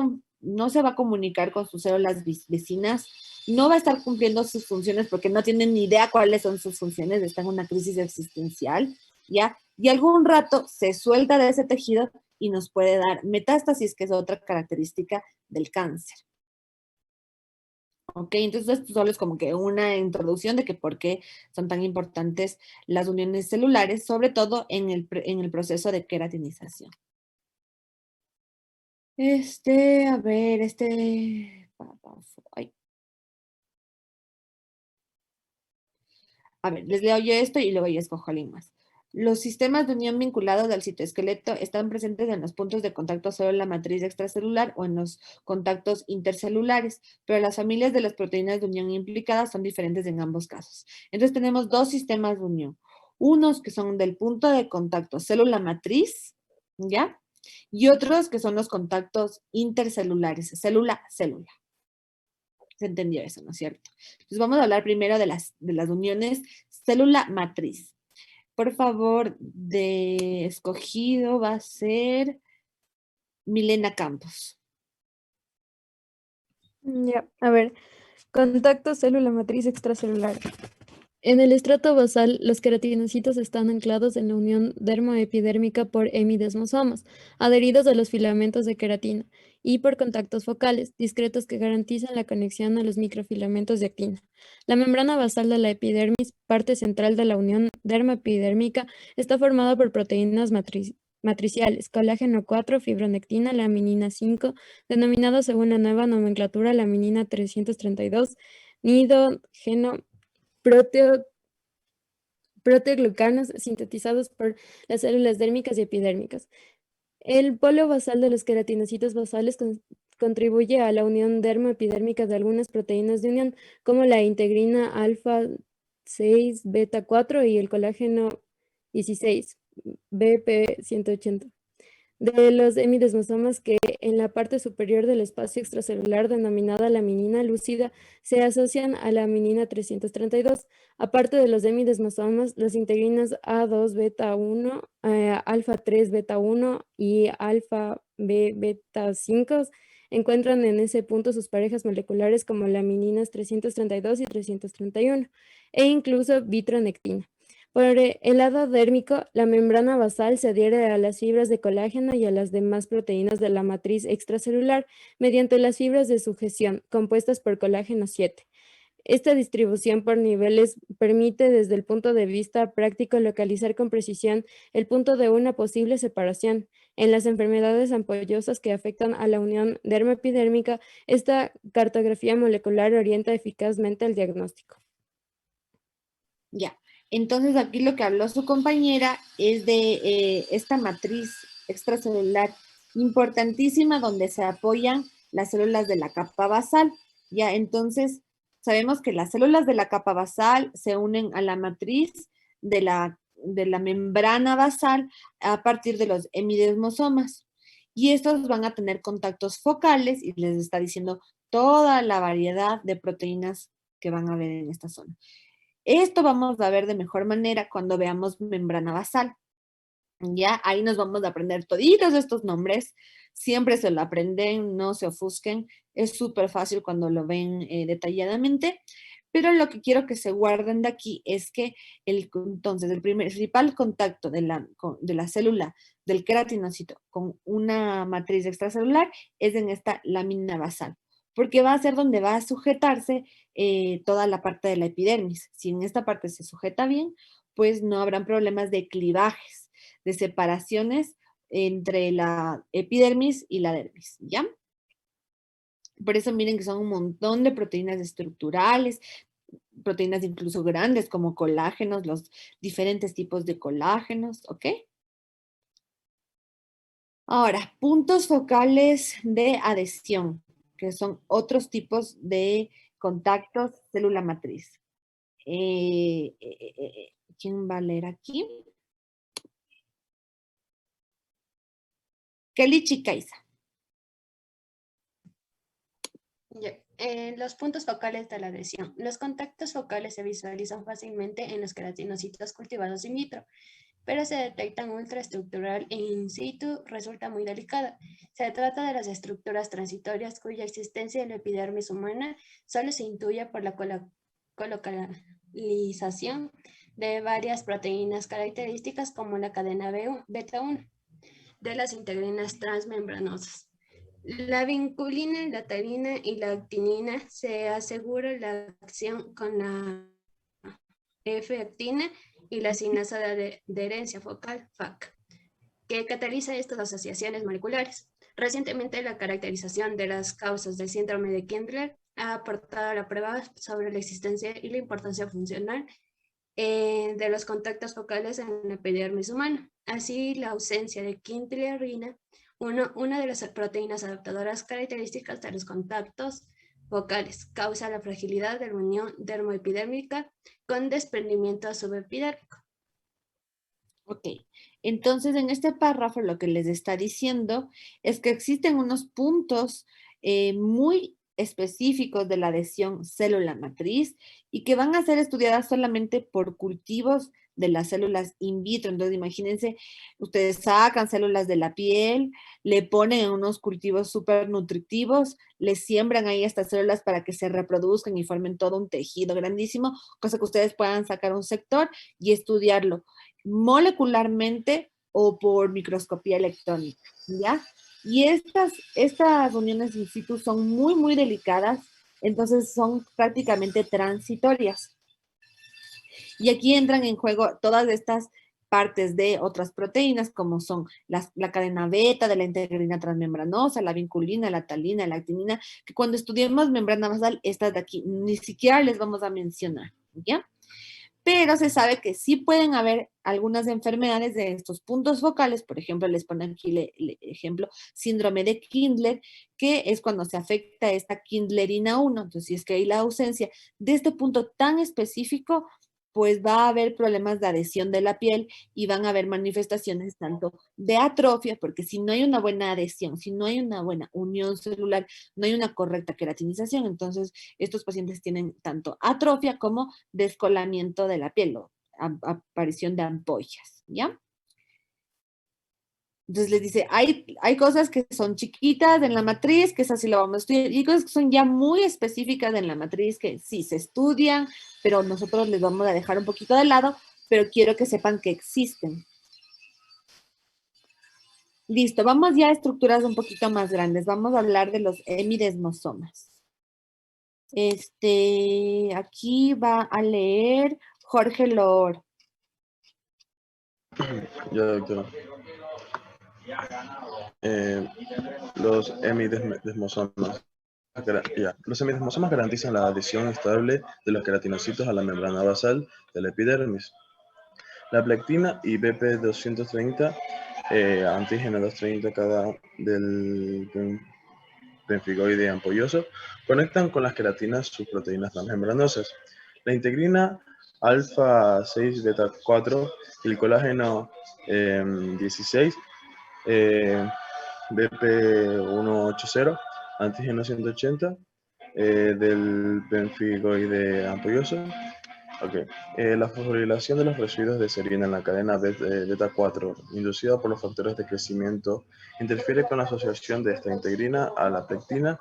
a comunicar con sus células vecinas, no va a estar cumpliendo sus funciones porque no tienen ni idea cuáles son sus funciones, está en una crisis existencial, ¿ya? Y algún rato se suelta de ese tejido y nos puede dar metástasis, que es otra característica del cáncer. Ok, entonces esto solo es como que una introducción de que por qué son tan importantes las uniones celulares, sobre todo en el proceso de queratinización. A ver, ay. A ver, les leo yo esto y luego yo escojo alguien más. Los sistemas de unión vinculados al citoesqueleto están presentes en los puntos de contacto célula matriz extracelular o en los contactos intercelulares, pero las familias de las proteínas de unión implicadas son diferentes en ambos casos. Entonces tenemos dos sistemas de unión. Unos que son del punto de contacto célula matriz, ¿ya? Y otros que son los contactos intercelulares, célula-célula. Se entendió eso, ¿no es cierto? Entonces vamos a hablar primero de las uniones célula matriz. Por favor, de escogido va a ser Milena Campos. Ya, a ver, contacto célula matriz extracelular. En el estrato basal, los queratinocitos están anclados en la unión dermoepidérmica por hemidesmosomas, adheridos a los filamentos de queratina, y por contactos focales, discretos que garantizan la conexión a los microfilamentos de actina. La membrana basal de la epidermis, parte central de la unión dermoepidérmica, está formada por proteínas matriciales, colágeno 4, fibronectina, laminina 5, denominada según la nueva nomenclatura laminina 332, nidogeno, proteoglucanos sintetizados por las células dérmicas y epidérmicas. El polo basal de los queratinocitos basales contribuye a la unión dermoepidérmica de algunas proteínas de unión, como la integrina alfa 6 beta 4 y el colágeno 16, BP 180. De los hemidesmosomas que en la parte superior del espacio extracelular denominada laminina lúcida se asocian a la laminina 332. Aparte de los hemidesmosomas, las integrinas A2 beta 1, alfa 3 beta 1 y alfa B beta 5 encuentran en ese punto sus parejas moleculares como lamininas 332 y 331 e incluso vitronectina. Por el lado dérmico, la membrana basal se adhiere a las fibras de colágeno y a las demás proteínas de la matriz extracelular mediante las fibras de sujeción, compuestas por colágeno 7. Esta distribución por niveles permite desde el punto de vista práctico localizar con precisión el punto de una posible separación. En las enfermedades ampollosas que afectan a la unión dermoepidérmica, esta cartografía molecular orienta eficazmente el diagnóstico. Ya. Entonces aquí lo que habló su compañera es de esta matriz extracelular importantísima donde se apoyan las células de la capa basal. Ya, entonces, sabemos que las células de la capa basal se unen a la matriz de la membrana basal a partir de los hemidesmosomas. Y estos van a tener contactos focales y les está diciendo toda la variedad de proteínas que van a ver en esta zona. Esto vamos a ver de mejor manera cuando veamos membrana basal. Ya, ahí nos vamos a aprender toditos estos nombres. Siempre se lo aprenden, no se ofusquen. Es súper fácil cuando lo ven detalladamente. Pero lo que quiero que se guarden de aquí es que entonces el principal contacto de la célula del queratinocito con una matriz extracelular es en esta lámina basal, porque va a ser donde va a sujetarse toda la parte de la epidermis. Si en esta parte se sujeta bien, pues no habrán problemas de clivajes, de separaciones entre la epidermis y la dermis, ¿ya? Por eso miren que son un montón de proteínas estructurales, proteínas incluso grandes como colágenos, los diferentes tipos de colágenos, ¿ok? Ahora, puntos focales de adhesión, que son otros tipos de contactos célula matriz. ¿Quién va a leer aquí? Kelly Chicaiza. Los puntos focales de la adhesión. Los contactos focales se visualizan fácilmente en los queratinocitos cultivados in vitro, pero se detectan ultraestructural e in situ resulta muy delicada. Se trata de las estructuras transitorias cuya existencia en la epidermis humana solo se intuye por la colocalización de varias proteínas características como la cadena beta 1 de las integrinas transmembranosas. La vinculina, la talina y la actinina se asegura la acción con la F-actina y la sinasa de herencia focal, FAC, que cataliza estas asociaciones moleculares. Recientemente, la caracterización de las causas del síndrome de Kindler ha aportado a la prueba sobre la existencia y la importancia funcional de los contactos focales en la epidermis humana. Así, la ausencia de kindlerina, una de las proteínas adaptadoras características de los contactos focales, causa la fragilidad de la unión dermoepidérmica con desprendimiento subepidérmico. Ok, entonces en este párrafo lo que les está diciendo es que existen unos puntos muy específicos de la adhesión célula matriz y que van a ser estudiadas solamente por cultivos de las células in vitro. Entonces imagínense, ustedes sacan células de la piel, le ponen en unos cultivos súper nutritivos, le siembran ahí estas células para que se reproduzcan y formen todo un tejido grandísimo, cosa que ustedes puedan sacar un sector y estudiarlo molecularmente o por microscopía electrónica, ¿ya? Y estas uniones in situ son muy, muy delicadas, entonces son prácticamente transitorias. Y aquí entran en juego todas estas partes de otras proteínas, como son la cadena beta de la integrina transmembranosa, la vinculina, la talina, la actinina, que cuando estudiemos membrana basal, estas de aquí ni siquiera les vamos a mencionar, ¿ya? Pero se sabe que sí pueden haber algunas enfermedades de estos puntos focales, por ejemplo, les ponen aquí el ejemplo, síndrome de Kindler, que es cuando se afecta esta kindlerina 1, entonces si es que hay la ausencia de este punto tan específico, pues va a haber problemas de adhesión de la piel y van a haber manifestaciones tanto de atrofia, porque si no hay una buena adhesión, si no hay una buena unión celular, no hay una correcta queratinización, entonces estos pacientes tienen tanto atrofia como descolamiento de la piel o aparición de ampollas, ¿ya? Entonces les dice, hay cosas que son chiquitas en la matriz, que esas sí lo vamos a estudiar, y hay cosas que son ya muy específicas en la matriz, que sí se estudian, pero nosotros les vamos a dejar un poquito de lado, pero quiero que sepan que existen. Listo, vamos ya a estructuras un poquito más grandes. Vamos a hablar de los hemidesmosomas. Aquí va a leer Jorge Loor. Ya, doctora. Los hemidesmosomas. Los hemidesmosomas garantizan la adhesión estable de los queratinocitos a la membrana basal de la epidermis. La plectina y BP230, antígeno 230 cada del benfigoide ampolloso conectan con las queratinas sus proteínas transmembranosas. La integrina alfa 6 beta 4 y el colágeno 16 BP180, antígeno 180 del benfigoide ampolloso. Okay. La fosforilación de los residuos de serina en la cadena beta 4, inducida por los factores de crecimiento, interfiere con la asociación de esta integrina a la pectina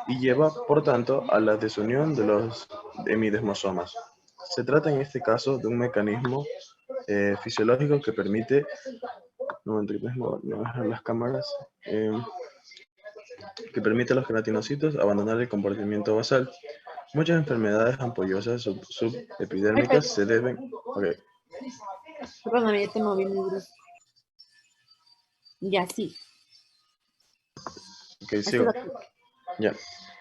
y lleva, por tanto, a la desunión de los hemidesmosomas. Se trata en este caso de un mecanismo fisiológico que permite, no las cámaras, que permite a los queratinocitos abandonar el comportamiento basal. Muchas enfermedades ampollosas subepidérmicas se deben... Okay. Perdóname, ya te moví mi grupo. Ya, sí. Ok, sigo. Ya.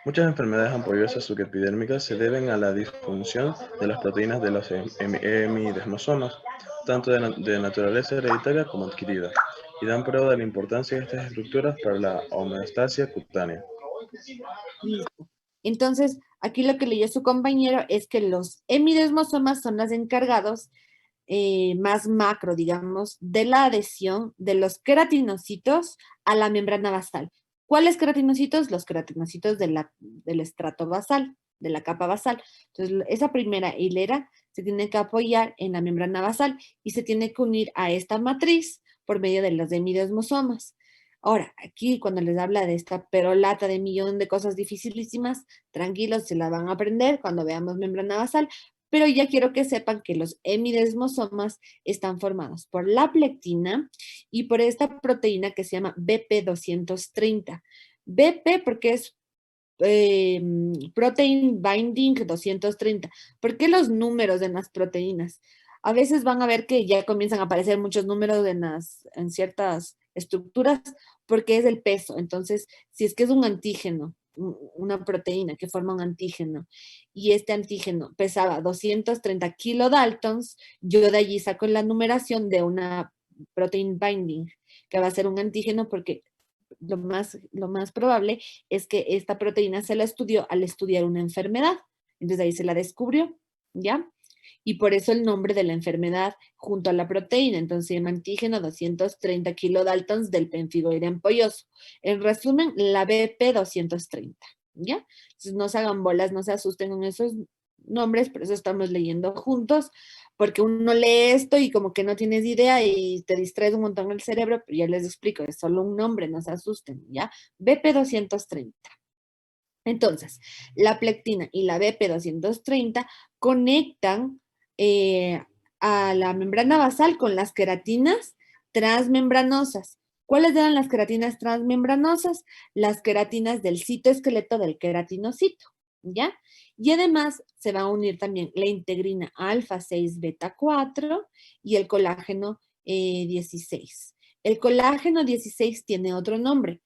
Muchas enfermedades ampollosas subepidérmicas se deben a la disfunción de las proteínas de los hemidesmosomas, tanto de naturaleza hereditaria como adquirida, y dan prueba de la importancia de estas estructuras para la homeostasia cutánea. Listo. Entonces, aquí lo que leyó su compañero es que los hemidesmosomas son los encargados más macro, digamos, de la adhesión de los queratinocitos a la membrana basal. ¿Cuáles queratinocitos? Los queratinocitos del estrato basal, de la capa basal. Entonces, esa primera hilera se tiene que apoyar en la membrana basal y se tiene que unir a esta matriz por medio de los hemidesmosomas. Ahora, aquí cuando les habla de esta perolata de millón de cosas dificilísimas, tranquilos, se la van a aprender cuando veamos membrana basal, pero ya quiero que sepan que los hemidesmosomas están formados por la plectina y por esta proteína que se llama BP230. BP porque es Protein Binding 230. ¿Por qué los números en las proteínas? A veces van a ver que ya comienzan a aparecer muchos números en ciertas estructuras porque es el peso. Entonces, si es que es un antígeno, una proteína que forma un antígeno, y este antígeno pesaba 230 kilodaltons, yo de allí saco la numeración de una protein binding, que va a ser un antígeno porque lo más probable es que esta proteína se la estudió al estudiar una enfermedad. Entonces ahí se la descubrió, ¿ya? Y por eso el nombre de la enfermedad junto a la proteína. Entonces se llama antígeno 230 kilodaltons del benfigoide ampolloso. En resumen, la BP230, ¿ya? Entonces no se hagan bolas, no se asusten con esos nombres, por eso estamos leyendo juntos, porque uno lee esto y como que no tienes idea y te distraes un montón el cerebro, pero ya les explico, es solo un nombre, no se asusten, ¿ya? BP230. Entonces, la plectina y la BP230 conectan a la membrana basal con las queratinas transmembranosas. ¿Cuáles eran las queratinas transmembranosas? Las queratinas del citoesqueleto del queratinocito, ¿ya? Y además se va a unir también la integrina alfa 6 beta 4 y el colágeno 16. El colágeno 16 tiene otro nombre,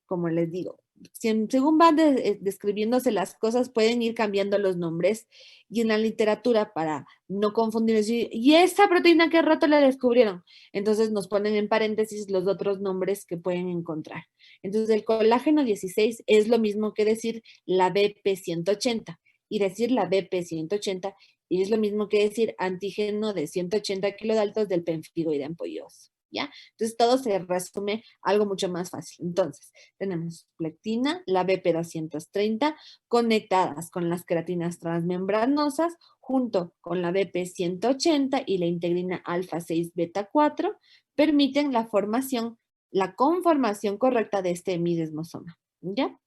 como les digo. Según van describiéndose las cosas, pueden ir cambiando los nombres y en la literatura para no confundir, y esa proteína que rato la descubrieron, entonces nos ponen en paréntesis los otros nombres que pueden encontrar. Entonces el colágeno 16 es lo mismo que decir la BP180 y decir la BP180 es lo mismo que decir antígeno de 180 kilodaltons del benfigoide ampolloso. ¿Ya? Entonces todo se resume algo mucho más fácil. Entonces, tenemos plectina, la BP230, conectadas con las queratinas transmembranosas, junto con la BP180 y la integrina alfa 6 beta 4, permiten la conformación correcta de este hemidesmosoma. ¿Ya?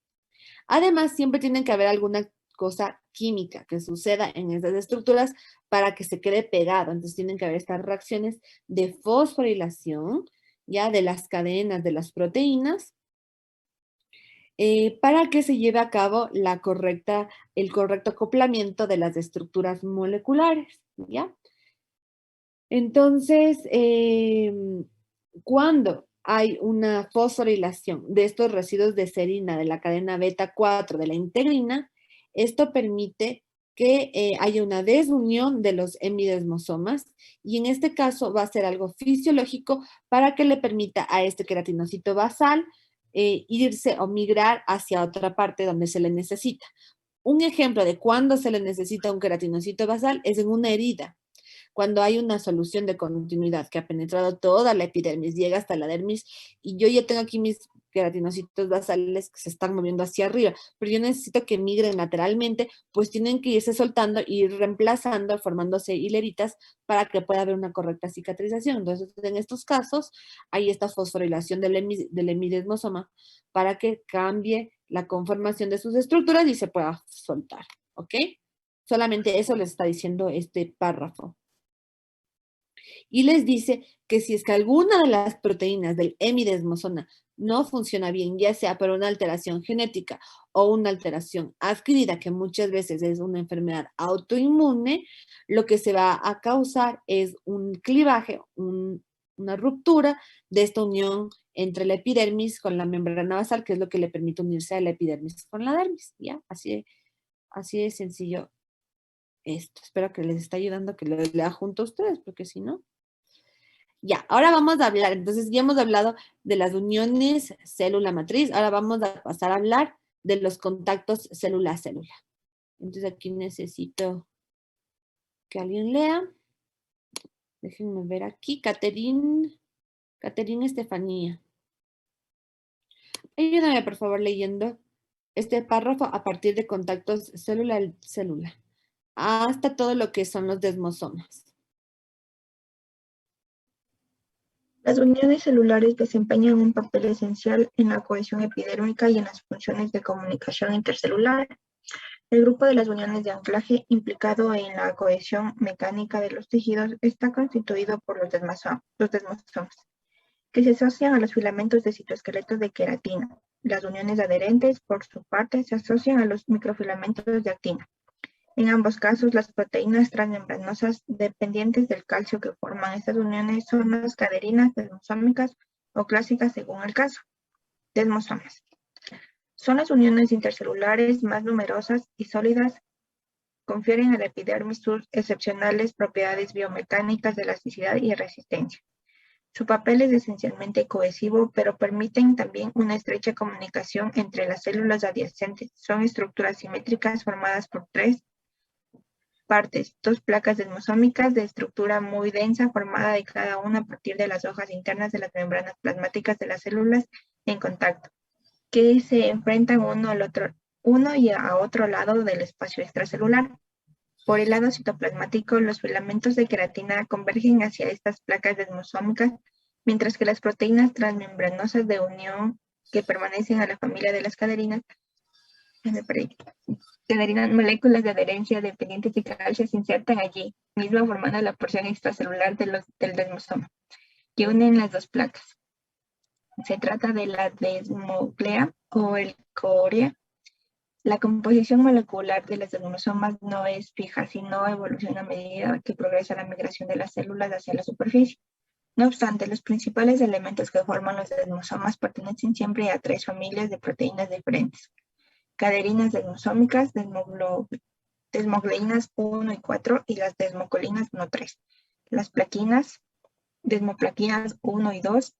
Además, siempre tiene que haber alguna cosa química que suceda en estas estructuras para que se quede pegado. Entonces tienen que haber estas reacciones de fosforilación, ya de las cadenas de las proteínas, para que se lleve a cabo el correcto acoplamiento de las estructuras moleculares, ¿ya? Entonces, cuando hay una fosforilación de estos residuos de serina de la cadena beta 4 de la integrina, esto permite que haya una desunión de los hemidesmosomas y en este caso va a ser algo fisiológico para que le permita a este queratinocito basal irse o migrar hacia otra parte donde se le necesita. Un ejemplo de cuándo se le necesita un queratinocito basal es en una herida. Cuando hay una solución de continuidad que ha penetrado toda la epidermis, llega hasta la dermis, y yo ya tengo aquí mis queratinocitos basales que se están moviendo hacia arriba, pero yo necesito que migren lateralmente, pues tienen que irse soltando y ir reemplazando, formándose hileritas para que pueda haber una correcta cicatrización. Entonces, en estos casos, hay esta fosforilación del hemidesmosoma para que cambie la conformación de sus estructuras y se pueda soltar, ¿ok? Solamente eso les está diciendo este párrafo. Y les dice que si es que alguna de las proteínas del hemidesmosoma no funciona bien, ya sea por una alteración genética o una alteración adquirida, que muchas veces es una enfermedad autoinmune, lo que se va a causar es un clivaje, una ruptura de esta unión entre la epidermis con la membrana basal, que es lo que le permite unirse a la epidermis con la dermis, ¿ya? Así de sencillo esto. Espero que les esté ayudando, que lo lea junto a ustedes, porque si no... Ya, ahora vamos a hablar, entonces ya hemos hablado de las uniones célula-matriz, ahora vamos a pasar a hablar de los contactos célula-célula. Entonces aquí necesito que alguien lea. Déjenme ver aquí, Caterine Estefanía. Ayúdame por favor leyendo este párrafo a partir de contactos célula-célula, hasta todo lo que son los desmosomas. Las uniones celulares desempeñan un papel esencial en la cohesión epidérmica y en las funciones de comunicación intercelular. El grupo de las uniones de anclaje implicado en la cohesión mecánica de los tejidos está constituido por los desmosomas, que se asocian a los filamentos de citoesqueletos de queratina. Las uniones adherentes, por su parte, se asocian a los microfilamentos de actina. En ambos casos, las proteínas transmembranosas dependientes del calcio que forman estas uniones son las caderinas desmosómicas o clásicas según el caso. Desmosomas. Son las uniones intercelulares más numerosas y sólidas, confieren a la epidermis sus excepcionales propiedades biomecánicas de elasticidad y resistencia. Su papel es esencialmente cohesivo, pero permiten también una estrecha comunicación entre las células adyacentes. Son estructuras simétricas formadas por tres partes, dos placas desmosómicas de estructura muy densa formada de cada una a partir de las hojas internas de las membranas plasmáticas de las células en contacto, que se enfrentan uno y a otro lado del espacio extracelular. Por el lado citoplasmático, los filamentos de queratina convergen hacia estas placas desmosómicas, mientras que las proteínas transmembranosas de unión que permanecen a la familia de las caderinas, moléculas de adherencia dependientes de calcio se insertan allí, mismo formando la porción extracelular del desmosoma, que unen las dos placas. Se trata de la desmoclea o el corea. La composición molecular de los desmosomas no es fija, sino evoluciona a medida que progresa la migración de las células hacia la superficie. No obstante, los principales elementos que forman los desmosomas pertenecen siempre a tres familias de proteínas diferentes. Caderinas desmosómicas, desmogleínas 1 y 4 y las desmocolinas 1 y 3. Las plaquinas, desmoplaquinas 1 y 2,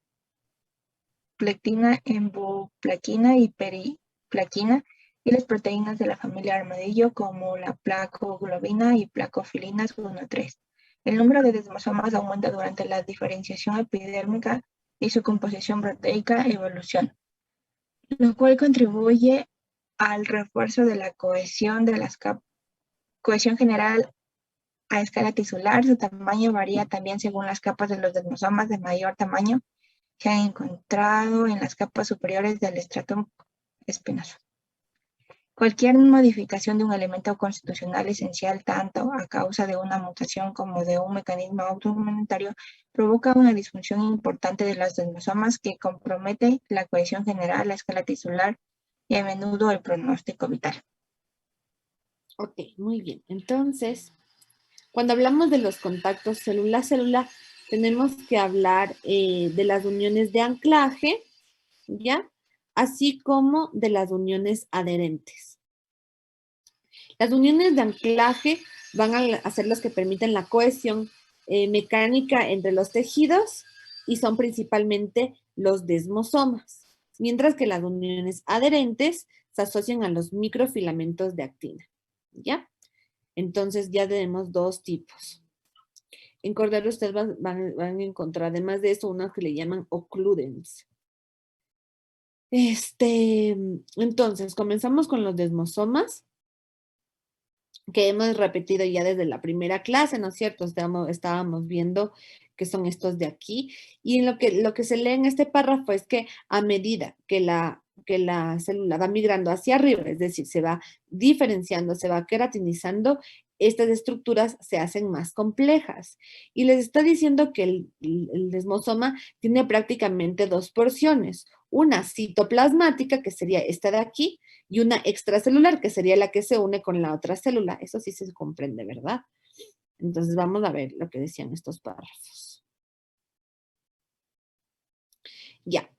plectina, emboplaquina y periplaquina, y las proteínas de la familia armadillo como la placoglobina y placofilinas 1 y 3. El número de desmosomas aumenta durante la diferenciación epidérmica y su composición proteica evoluciona, lo cual contribuye al refuerzo de la cohesión de las cohesión general a escala tisular. Su tamaño varía también según las capas de los desmosomas de mayor tamaño que han encontrado en las capas superiores del estrato espinoso. Cualquier modificación de un elemento constitucional esencial, tanto a causa de una mutación como de un mecanismo autoinmunitario, provoca una disfunción importante de los desmosomas que compromete la cohesión general a escala tisular y a menudo el pronóstico vital. Ok, muy bien. Entonces, cuando hablamos de los contactos célula-célula, tenemos que hablar de las uniones de anclaje, ¿ya? Así como de las uniones adherentes. Las uniones de anclaje van a ser las que permiten la cohesión mecánica entre los tejidos y son principalmente los desmosomas. mientras que las uniones adherentes se asocian a los microfilamentos de actina, ¿ya? Entonces ya tenemos dos tipos. En Cordero ustedes van a encontrar, además de eso, unos que le llaman occludens. Entonces, comenzamos con los desmosomas, que hemos repetido ya desde la primera clase, ¿no es cierto? Estábamos viendo que son estos de aquí. Y lo que se lee en este párrafo es que a medida que la célula va migrando hacia arriba, es decir, se va diferenciando, se va queratinizando, estas estructuras se hacen más complejas. Y les está diciendo que el desmosoma tiene prácticamente dos porciones. Una citoplasmática, que sería esta de aquí, y una extracelular, que sería la que se une con la otra célula. Eso sí se comprende, ¿verdad? Entonces vamos a ver lo que decían estos párrafos. Ya.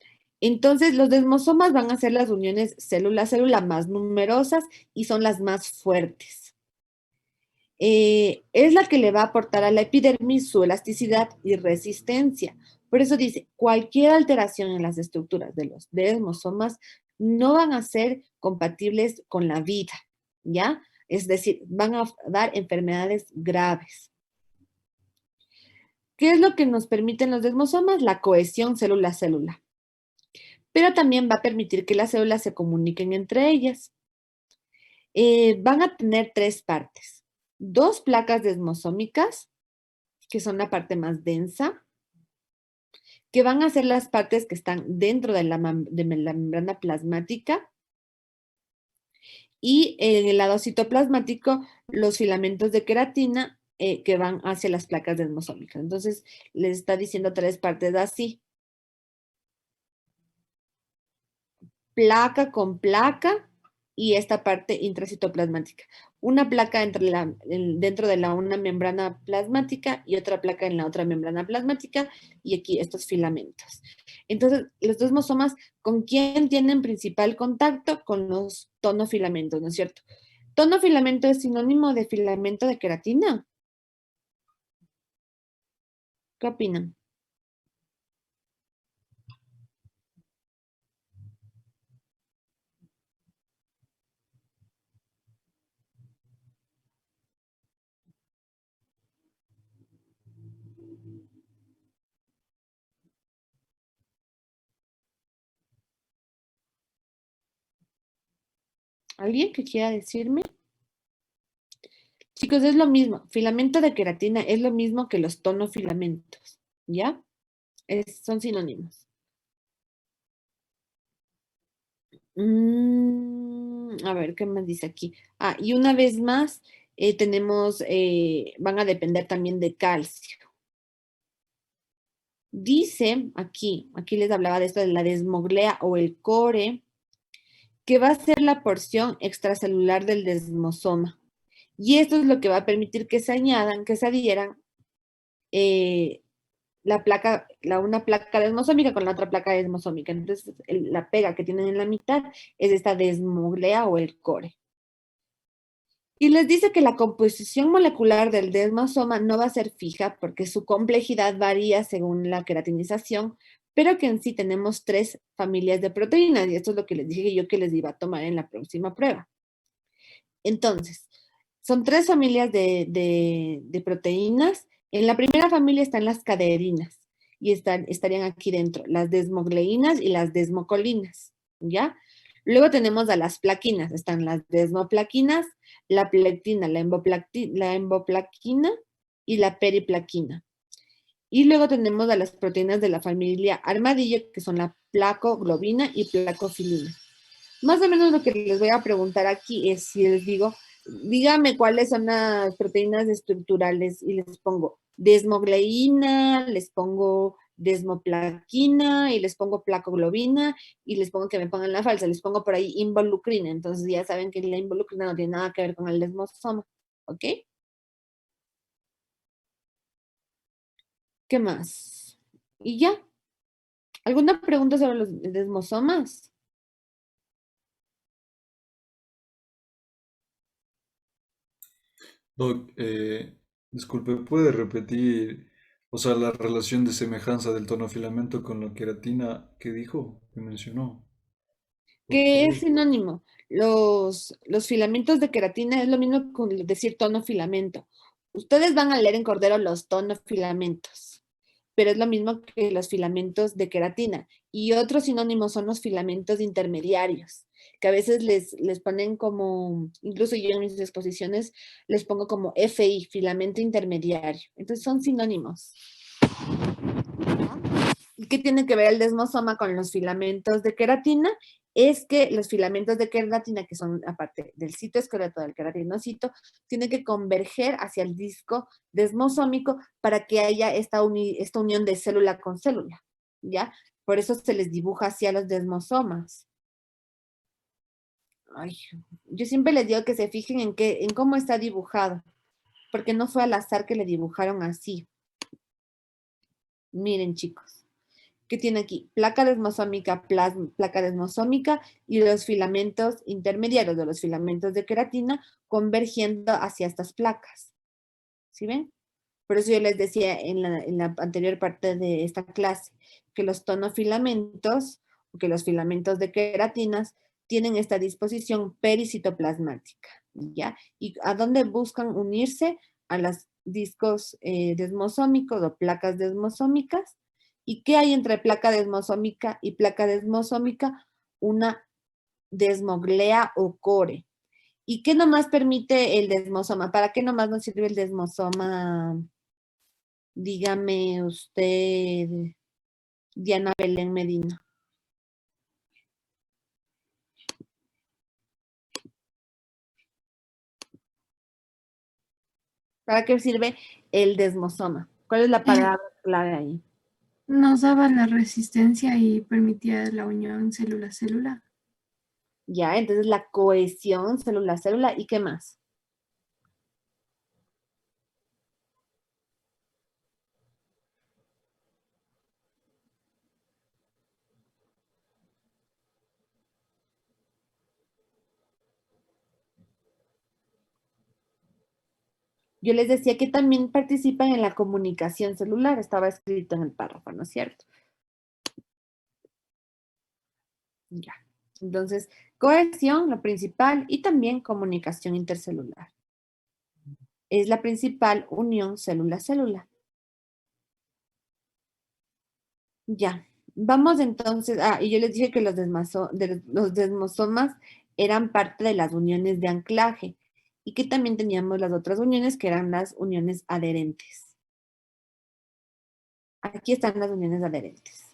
Entonces, los desmosomas van a ser las uniones célula-célula más numerosas y son las más fuertes. Es la que le va a aportar a la epidermis su elasticidad y resistencia. Por eso dice, cualquier alteración en las estructuras de los desmosomas no van a ser compatibles con la vida, ¿ya? Es decir, van a dar enfermedades graves. ¿Qué es lo que nos permiten los desmosomas? La cohesión célula-célula. Pero también va a permitir que las células se comuniquen entre ellas. Van a tener tres partes. Dos placas desmosómicas, que son la parte más densa, que van a ser las partes que están dentro de la membrana plasmática, y en el lado citoplasmático, los filamentos de queratina que van hacia las placas desmosómicas. Entonces, les está diciendo tres partes así. Placa con placa y esta parte intracitoplasmática. Una placa dentro de una membrana plasmática y otra placa en la otra membrana plasmática y aquí estos filamentos. Entonces, los desmosomas, ¿con quién tienen principal contacto? Con los tonofilamentos, ¿no es cierto? ¿Tonofilamento es sinónimo de filamento de queratina? ¿Qué opinan? ¿Alguien que quiera decirme? Chicos, es lo mismo. Filamento de queratina es lo mismo que los tonofilamentos, ¿ya? Son sinónimos. A ver, ¿qué más dice aquí? Ah, y una vez más, van a depender también de calcio. Dice aquí les hablaba de esto de la desmoglea o el core, que va a ser la porción extracelular del desmosoma. Y esto es lo que va a permitir que se adhieran una placa desmosómica con la otra placa desmosómica. Entonces, la pega que tienen en la mitad es esta desmoglea o el core. Y les dice que la composición molecular del desmosoma no va a ser fija porque su complejidad varía según la queratinización, pero que en sí tenemos tres familias de proteínas, y esto es lo que les dije yo que les iba a tomar en la próxima prueba. Entonces, son tres familias de proteínas. En la primera familia están las caderinas y estarían aquí dentro, las desmogleínas y las desmocolinas, ¿ya? Luego tenemos a las plaquinas, están las desmoplaquinas, la plectina, la emboplaquina y la periplaquina. Y luego tenemos a las proteínas de la familia armadillo, que son la placoglobina y placofilina. Más o menos lo que les voy a preguntar aquí es si les digo, dígame cuáles son las proteínas estructurales y les pongo desmogleína, les pongo desmoplaquina y les pongo placoglobina y les pongo que me pongan la falsa, les pongo por ahí involucrina. Entonces ya saben que la involucrina no tiene nada que ver con el desmosoma, ¿ok? ¿Qué más? Y ya. ¿Alguna pregunta sobre los desmosomas? Doc, disculpe, ¿puede repetir, o sea, la relación de semejanza del tonofilamento con la queratina que dijo, que mencionó? ¿Qué es Ok. sinónimo? Los filamentos de queratina es lo mismo que decir tonofilamento. Ustedes van a leer en Cordero los tonofilamentos, pero es lo mismo que los filamentos de queratina. Y otros sinónimos son los filamentos intermediarios, que a veces les ponen como, incluso yo en mis exposiciones les pongo como FI, filamento intermediario. Entonces son sinónimos. ¿Y qué tiene que ver el desmosoma con los filamentos de queratina? Es que los filamentos de queratina, que son aparte del citoesqueleto del queratinocito, tienen que converger hacia el disco desmosómico para que haya esta unión de célula con célula, ¿ya? Por eso se les dibuja hacia los desmosomas. Ay, yo siempre les digo que se fijen en cómo está dibujado, porque no fue al azar que le dibujaron así. Miren, chicos. ¿Qué tiene aquí? Placa desmosómica, placa desmosómica y los filamentos intermediarios de los filamentos de queratina convergiendo hacia estas placas. ¿Sí ven? Por eso yo les decía en la anterior parte de esta clase que los tonofilamentos o que los filamentos de queratinas tienen esta disposición pericitoplasmática, ¿ya? ¿Y a dónde buscan unirse? A los discos desmosómicos o placas desmosómicas. ¿Y qué hay entre placa desmosómica y placa desmosómica? Una desmoglea o core. ¿Y qué nomás permite el desmosoma? ¿Para qué nomás nos sirve el desmosoma? Dígame usted, Diana Belén Medina. ¿Para qué sirve el desmosoma? ¿Cuál es la palabra clave ahí? Nos daba la resistencia y permitía la unión célula-célula. Ya, entonces la cohesión célula-célula. ¿Y qué más? Yo les decía que también participan en la comunicación celular. Estaba escrito en el párrafo, ¿no es cierto? Ya. Entonces, cohesión, lo principal, y también comunicación intercelular. Es la principal unión célula-célula. Ya. Vamos entonces, y yo les dije que los desmosomas eran parte de las uniones de anclaje y que también teníamos las otras uniones que eran las uniones adherentes. Aquí están las uniones adherentes.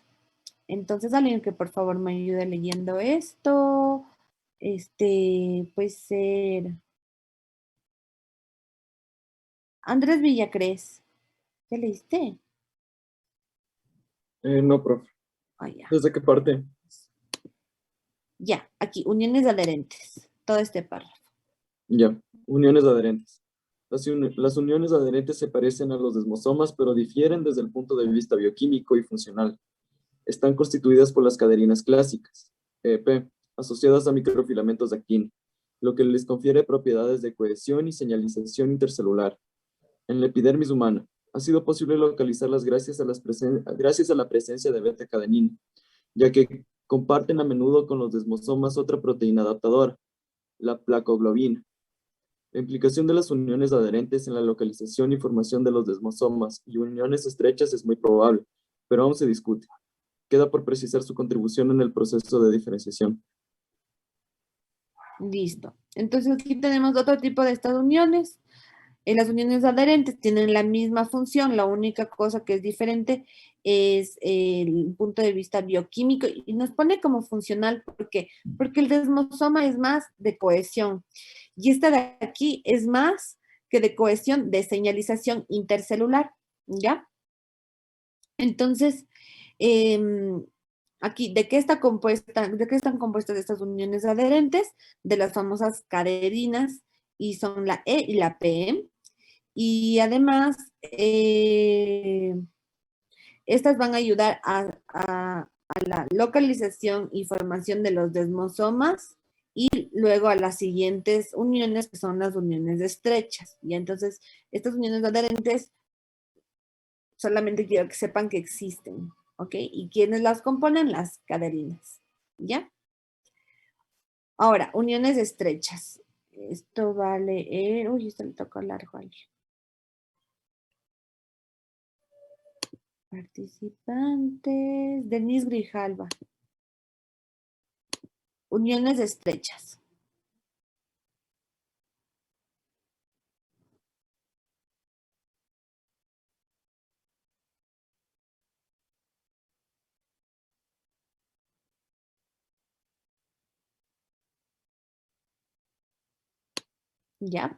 Entonces, alguien que por favor me ayude leyendo esto. Puede ser Andrés Villacrés. ¿Ya leíste? No, profe. Ya. ¿Desde qué parte? Ya, aquí, uniones adherentes. Todo este párrafo. Ya, uniones adherentes. Las uniones adherentes se parecen a los desmosomas, pero difieren desde el punto de vista bioquímico y funcional. Están constituidas por las cadeninas clásicas, EP, asociadas a microfilamentos de actina, lo que les confiere propiedades de cohesión y señalización intercelular. En la epidermis humana, ha sido posible localizarlas gracias a la presencia de beta-cadenina, ya que comparten a menudo con los desmosomas otra proteína adaptadora, la placoglobina. La implicación de las uniones adherentes en la localización y formación de los desmosomas y uniones estrechas es muy probable, pero aún se discute. Queda por precisar su contribución en el proceso de diferenciación. Listo. Entonces aquí tenemos otro tipo de estas uniones. Las uniones adherentes tienen la misma función, la única cosa que es diferente es el punto de vista bioquímico y nos pone como funcional porque el desmosoma es más de cohesión y esta de aquí es más que de cohesión, de señalización intercelular, ¿ya? Entonces, aquí, ¿de qué están compuestas estas uniones adherentes? De las famosas cadeninas y son la E y la P. Y además, estas van a ayudar a la localización y formación de los desmosomas y luego a las siguientes uniones, que son las uniones estrechas. Y entonces, estas uniones adherentes, solamente quiero que sepan que existen, ¿ok? ¿Y quiénes las componen? Las cadeninas, ¿ya? Ahora, uniones estrechas. Esto vale, uy, esto le toca largo a alguien. Participantes, Denise Grijalva. Uniones estrechas. ¿Ya?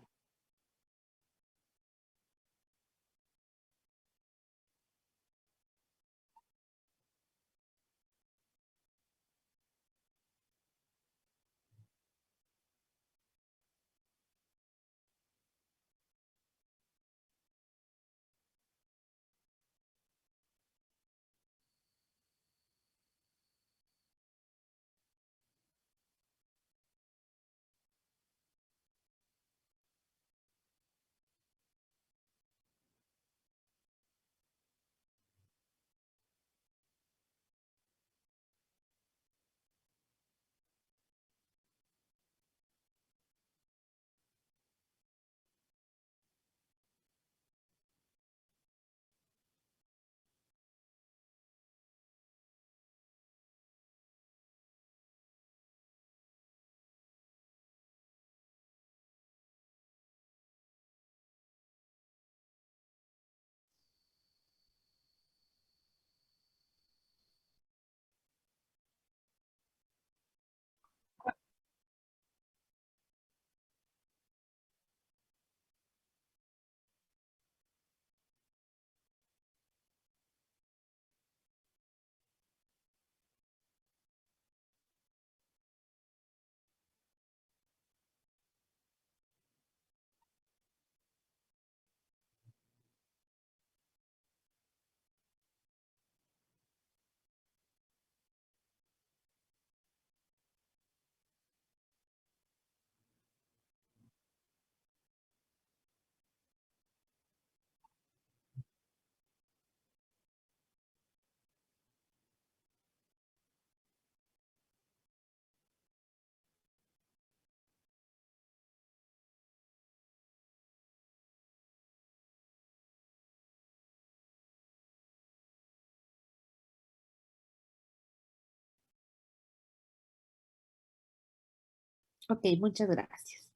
Ok, muchas gracias.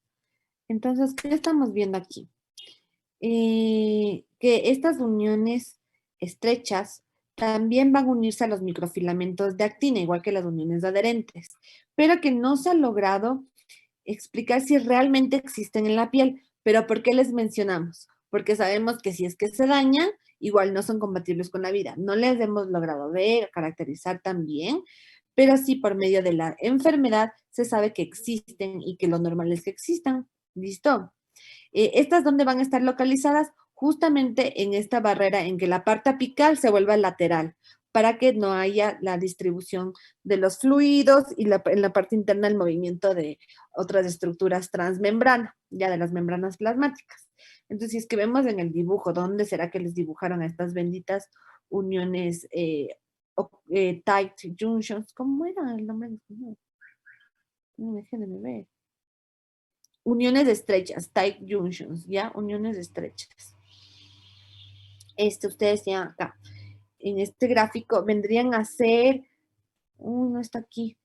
Entonces, ¿qué estamos viendo aquí? Que estas uniones estrechas también van a unirse a los microfilamentos de actina, igual que las uniones adherentes, pero que no se ha logrado explicar si realmente existen en la piel. ¿Pero por qué les mencionamos? Porque sabemos que si es que se dañan, igual no son compatibles con la vida. No les hemos logrado ver, caracterizar también, pero sí por medio de la enfermedad se sabe que existen y que lo normal es que existan. ¿Listo? ¿Estas dónde van a estar localizadas? Justamente en esta barrera en que la parte apical se vuelva lateral, para que no haya la distribución de los fluidos y en la parte interna el movimiento de otras estructuras transmembrana, ya de las membranas plasmáticas. Entonces, si es que vemos en el dibujo, ¿dónde será que les dibujaron a estas benditas uniones tight junctions? ¿Cómo era el nombre? No, déjenme ver. Uniones estrechas, tight junctions, ¿ya? Uniones estrechas. Ustedes ya acá, en este gráfico, vendrían a ser, no está aquí,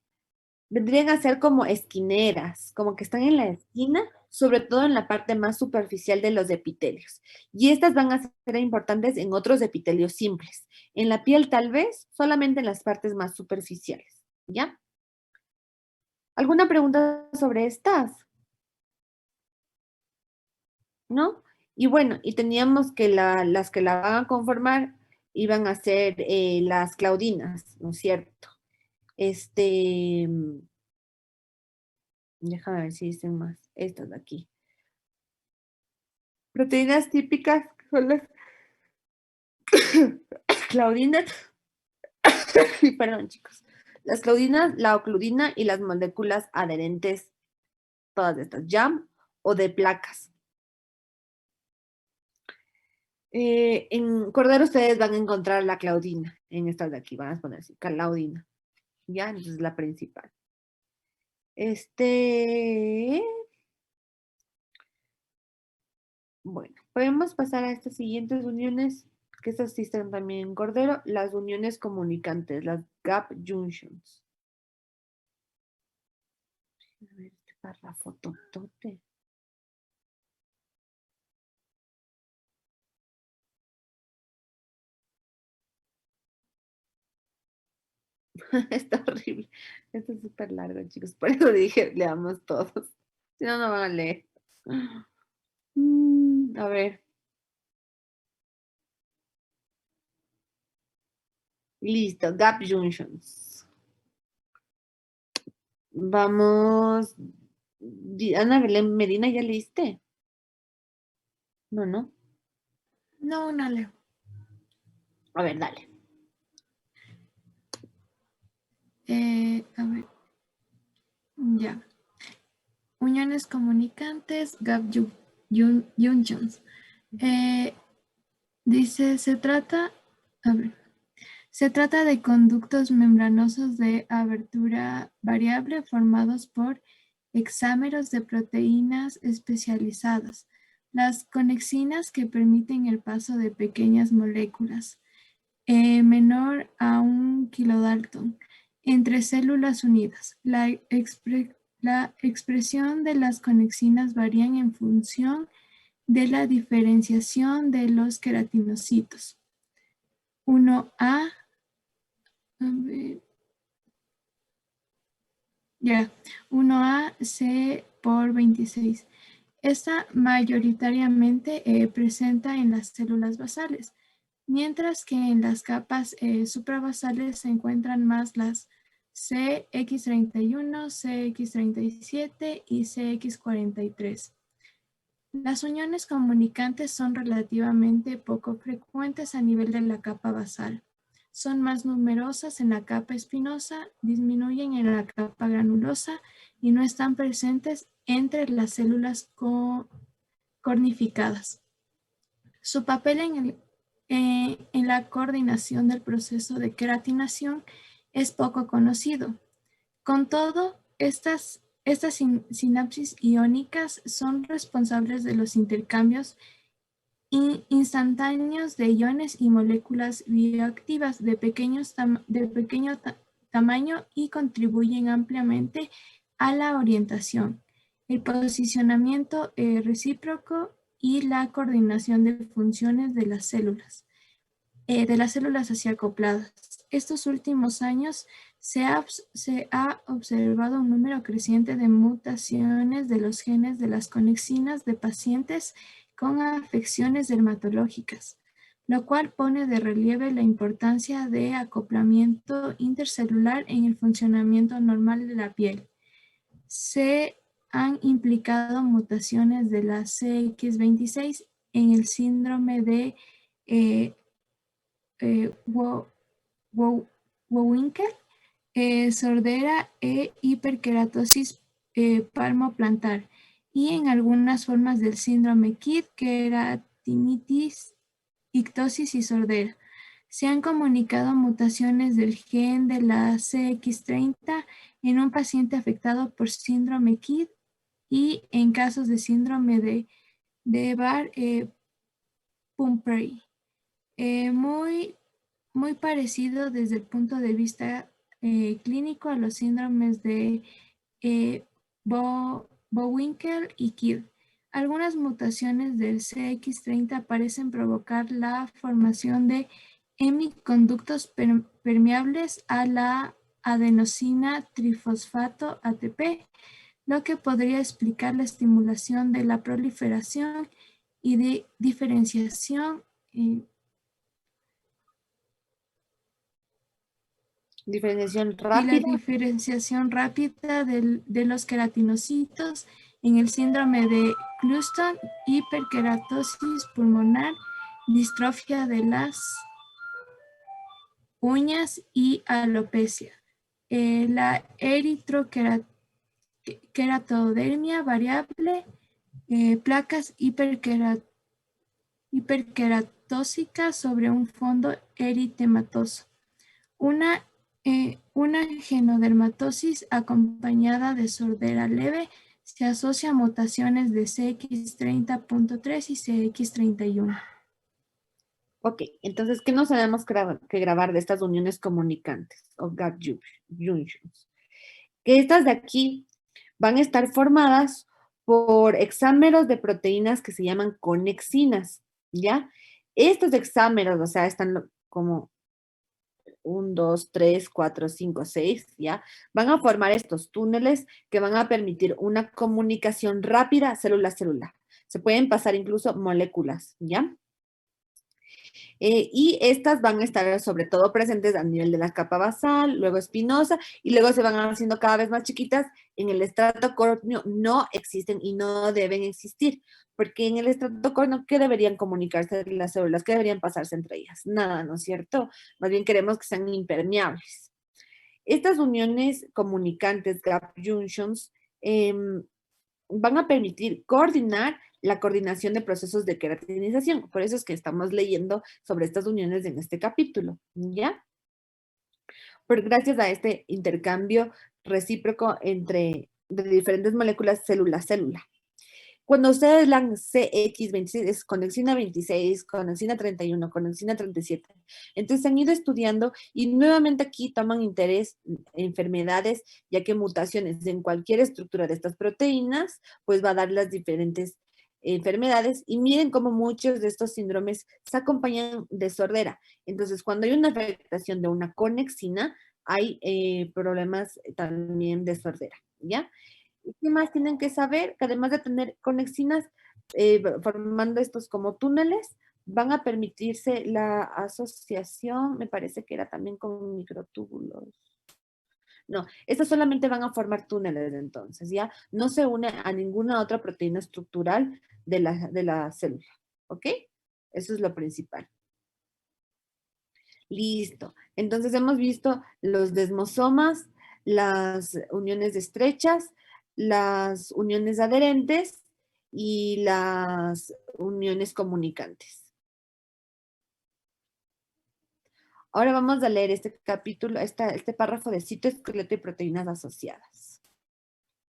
vendrían a ser como esquineras, como que están en la esquina, sobre todo en la parte más superficial de los epitelios. Y estas van a ser importantes en otros epitelios simples. En la piel tal vez, solamente en las partes más superficiales, ¿ya? ¿Alguna pregunta sobre estas? ¿No? Y bueno, y teníamos que las que la van a conformar iban a ser las claudinas, ¿no es cierto? Déjame ver si dicen más, estas de aquí. Proteínas típicas que son las claudinas, perdón chicos, las claudinas, la ocludina y las moléculas adherentes, todas estas, JAM o de placas. En Cordero ustedes van a encontrar la claudina, en estas de aquí, van a poner así, claudina, ¿ya? Entonces la principal. Bueno, podemos pasar a estas siguientes uniones, que estas sí están también en Cordero, las uniones comunicantes, las gap junctions. A ver, este párrafo totote. Está horrible. Esto es súper largo, chicos. Por eso dije, leamos todos. Si no, no van a leer. A ver. Listo, gap junctions. Vamos. Ana Belén Medina, ¿ya leíste? No, no. No, no leo. A ver, dale. A ver. Ya. Uniones comunicantes, gap junctions. Dice, se trata de conductos membranosos de abertura variable formados por hexámeros de proteínas especializadas, las conexinas que permiten el paso de pequeñas moléculas, menor a 1 kilodalton, entre células unidas. La expresión de las conexinas varían en función de la diferenciación de los queratinocitos. 1A, 1A C por 26. Esta mayoritariamente presenta en las células basales, mientras que en las capas suprabasales se encuentran más las CX31, CX37 y CX43. Las uniones comunicantes son relativamente poco frecuentes a nivel de la capa basal. Son más numerosas en la capa espinosa, disminuyen en la capa granulosa y no están presentes entre las células cornificadas. Su papel en la coordinación del proceso de queratinación es poco conocido. Con todo, estas sinapsis iónicas son responsables de los intercambios instantáneos de iones y moléculas bioactivas de pequeño tamaño y contribuyen ampliamente a la orientación, el posicionamiento recíproco y la coordinación de funciones de las células así acopladas. Estos últimos años se ha observado un número creciente de mutaciones de los genes de las conexinas de pacientes con afecciones dermatológicas, lo cual pone de relieve la importancia de acoplamiento intercelular en el funcionamiento normal de la piel. Se han implicado mutaciones de la CX26 en el síndrome de Vohwinkel, sordera e hiperkeratosis palmoplantar, y en algunas formas del síndrome KID, keratinitis, ictosis y sordera. Se han comunicado mutaciones del gen de la CX30 en un paciente afectado por síndrome KID y en casos de síndrome de Barr-Pumphrey. Muy parecido desde el punto de vista clínico a los síndromes de Vohwinkel y KID. Algunas mutaciones del CX30 parecen provocar la formación de hemiconductos permeables a la adenosina trifosfato ATP, lo que podría explicar la estimulación de la proliferación y de diferenciación rápida. Y la diferenciación rápida de los queratinocitos en el síndrome de Clustone, hiperkeratosis pulmonar, distrofia de las uñas y alopecia. La eritrokeratodermia variable, placas hiperkeratóxicas sobre un fondo eritematoso. Una Una genodermatosis acompañada de sordera leve se asocia a mutaciones de CX30.3 y CX31. Ok, entonces, ¿qué no sabemos que grabar de estas uniones comunicantes o gap junctions? Que estas de aquí van a estar formadas por hexámeros de proteínas que se llaman conexinas, ¿ya? Estos hexámeros, o sea, están como 1, 2, 3, 4, 5, 6, ¿ya? Van a formar estos túneles que van a permitir una comunicación rápida célula a célula. Se pueden pasar incluso moléculas, ¿ya? Y estas van a estar sobre todo presentes a nivel de la capa basal, luego espinosa, y luego se van haciendo cada vez más chiquitas. En el estrato córneo no existen y no deben existir, porque en el estrato córneo, ¿qué deberían comunicarse las células? ¿Qué deberían pasarse entre ellas? Nada, ¿no es cierto? Más bien queremos que sean impermeables. Estas uniones comunicantes, gap junctions, van a permitir coordinar la coordinación de procesos de queratinización. Por eso es que estamos leyendo sobre estas uniones en este capítulo, ¿ya? Gracias a este intercambio recíproco entre de diferentes moléculas célula a célula. Cuando ustedes lean CX26, es conexina 26, conexina 31, conexina 37. Entonces han ido estudiando y nuevamente aquí toman interés en enfermedades, ya que mutaciones en cualquier estructura de estas proteínas, pues va a dar las diferentes enfermedades. Y miren cómo muchos de estos síndromes se acompañan de sordera. Entonces, cuando hay una afectación de una conexina, hay problemas también de sordera, ¿ya? ¿Y qué más tienen que saber? Que además de tener conexinas formando estos como túneles, van a permitirse la asociación, me parece que era también con microtúbulos. No, estas solamente van a formar túneles entonces, ¿ya? No se une a ninguna otra proteína estructural de la célula, ¿ok? Eso es lo principal. Listo. Entonces hemos visto los desmosomas, las uniones estrechas, las uniones adherentes y las uniones comunicantes. Ahora vamos a leer este capítulo, este párrafo de citoesqueleto y proteínas asociadas.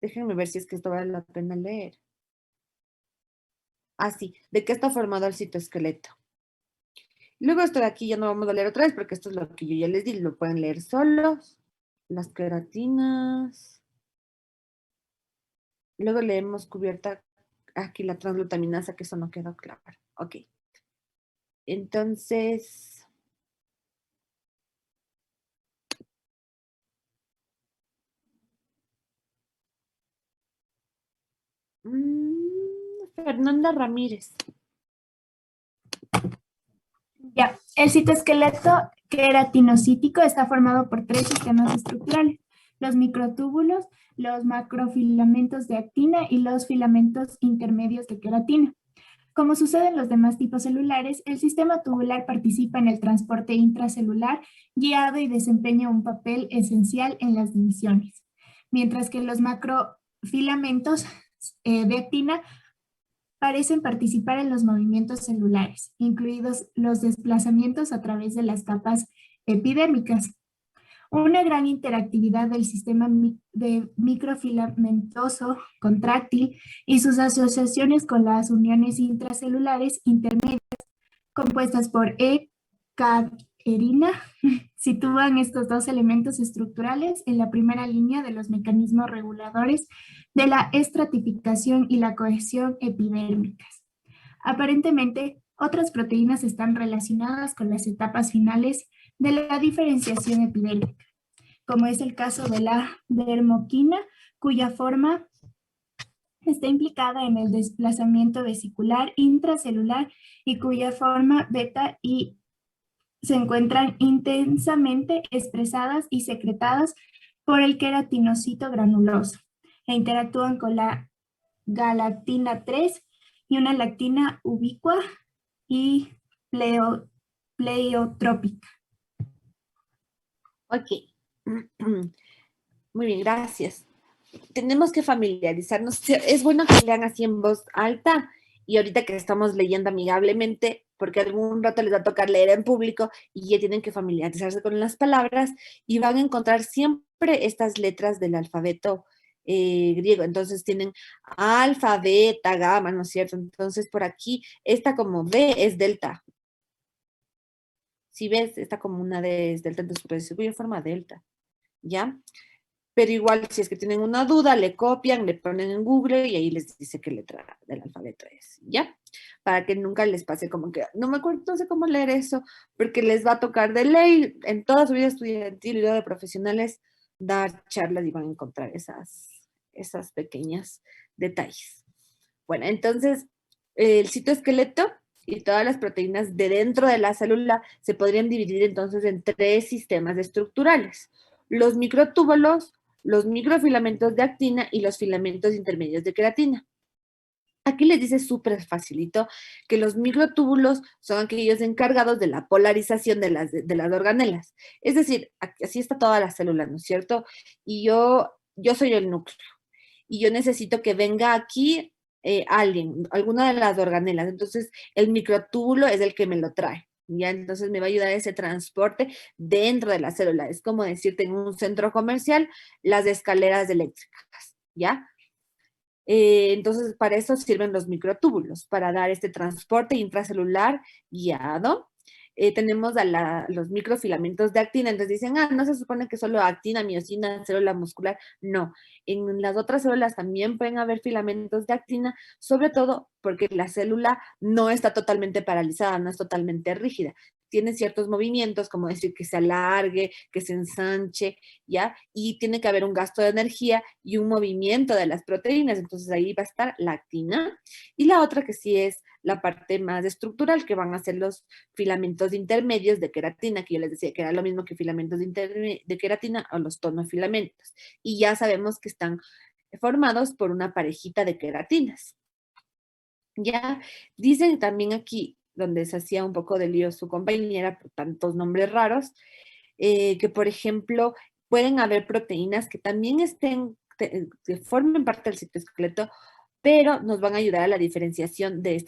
Déjenme ver si es que esto vale la pena leer. Ah, sí. ¿De qué está formado el citoesqueleto? Luego esto de aquí ya no vamos a leer otra vez porque esto es lo que yo ya les di, lo pueden leer solos. Las queratinas. Luego leemos cubierta aquí la transglutaminasa, que eso no quedó claro. Ok. Entonces, Fernanda Ramírez. Ya, el citoesqueleto queratinocítico está formado por 3 sistemas estructurales: los microtúbulos, los macrofilamentos de actina y los filamentos intermedios de queratina. Como sucede en los demás tipos celulares, el sistema tubular participa en el transporte intracelular guiado y desempeña un papel esencial en las divisiones, mientras que los macrofilamentos de actina parecen participar en los movimientos celulares, incluidos los desplazamientos a través de las capas epidérmicas. Una gran interactividad del sistema microfilamentoso contráctil y sus asociaciones con las uniones intracelulares intermedias compuestas por E-caderina sitúan estos dos elementos estructurales en la primera línea de los mecanismos reguladores de la estratificación y la cohesión epidérmicas. Aparentemente, otras proteínas están relacionadas con las etapas finales de la diferenciación epidérmica, como es el caso de la dermoquina, cuya forma está implicada en el desplazamiento vesicular intracelular y cuya forma beta y se encuentran intensamente expresadas y secretadas por el queratinocito granuloso e interactúan con la galactina 3 y una lactina ubicua y pleiotrópica. Ok. Muy bien, gracias. Tenemos que familiarizarnos. Es bueno que lean así en voz alta y ahorita que estamos leyendo amigablemente, porque algún rato les va a tocar leer en público y ya tienen que familiarizarse con las palabras y van a encontrar siempre estas letras del alfabeto griego. Entonces tienen alfa, beta, gamma, ¿no es cierto? Entonces por aquí, esta como B es delta. Si ves, esta como una D es delta, entonces puede decir, voy a forma delta, ¿ya? Pero igual, si es que tienen una duda, le copian, le ponen en Google y ahí les dice qué letra del alfabeto es, ¿ya? Para que nunca les pase como que, no me acuerdo, no sé cómo leer eso, porque les va a tocar de ley en toda su vida estudiantil y de profesionales dar charlas y van a encontrar esas pequeñas detalles. Bueno, entonces, el citoesqueleto y todas las proteínas de dentro de la célula se podrían dividir entonces en 3 sistemas estructurales. Los microtúbulos, los microfilamentos de actina y los filamentos intermedios de queratina. Aquí les dice súper facilito que los microtúbulos son aquellos encargados de la polarización de las organelas. Es decir, así está toda la célula, ¿no es cierto? Y yo soy el núcleo. Y yo necesito que venga aquí alguien, alguna de las organelas. Entonces, el microtúbulo es el que me lo trae. ¿Ya? Entonces me va a ayudar ese transporte dentro de la célula. Es como decirte en un centro comercial las escaleras eléctricas, ¿ya? Entonces, para eso sirven los microtúbulos, para dar este transporte intracelular guiado. Tenemos los microfilamentos de actina, entonces dicen, no se supone que solo actina, miosina, célula muscular. No, en las otras células también pueden haber filamentos de actina, sobre todo porque la célula no está totalmente paralizada, no es totalmente rígida. Tiene ciertos movimientos, como decir que se alargue, que se ensanche, ¿ya? Y tiene que haber un gasto de energía y un movimiento de las proteínas, entonces ahí va a estar la actina. Y la otra que sí es la parte más estructural, que van a ser los filamentos intermedios de queratina, que yo les decía que era lo mismo que filamentos de queratina o los tonofilamentos. Y ya sabemos que están formados por una parejita de queratinas. Ya dicen también aquí, donde se hacía un poco de lío su compañera por tantos nombres raros, que por ejemplo pueden haber proteínas que también que formen parte del citoesqueleto, pero nos van a ayudar a la diferenciación de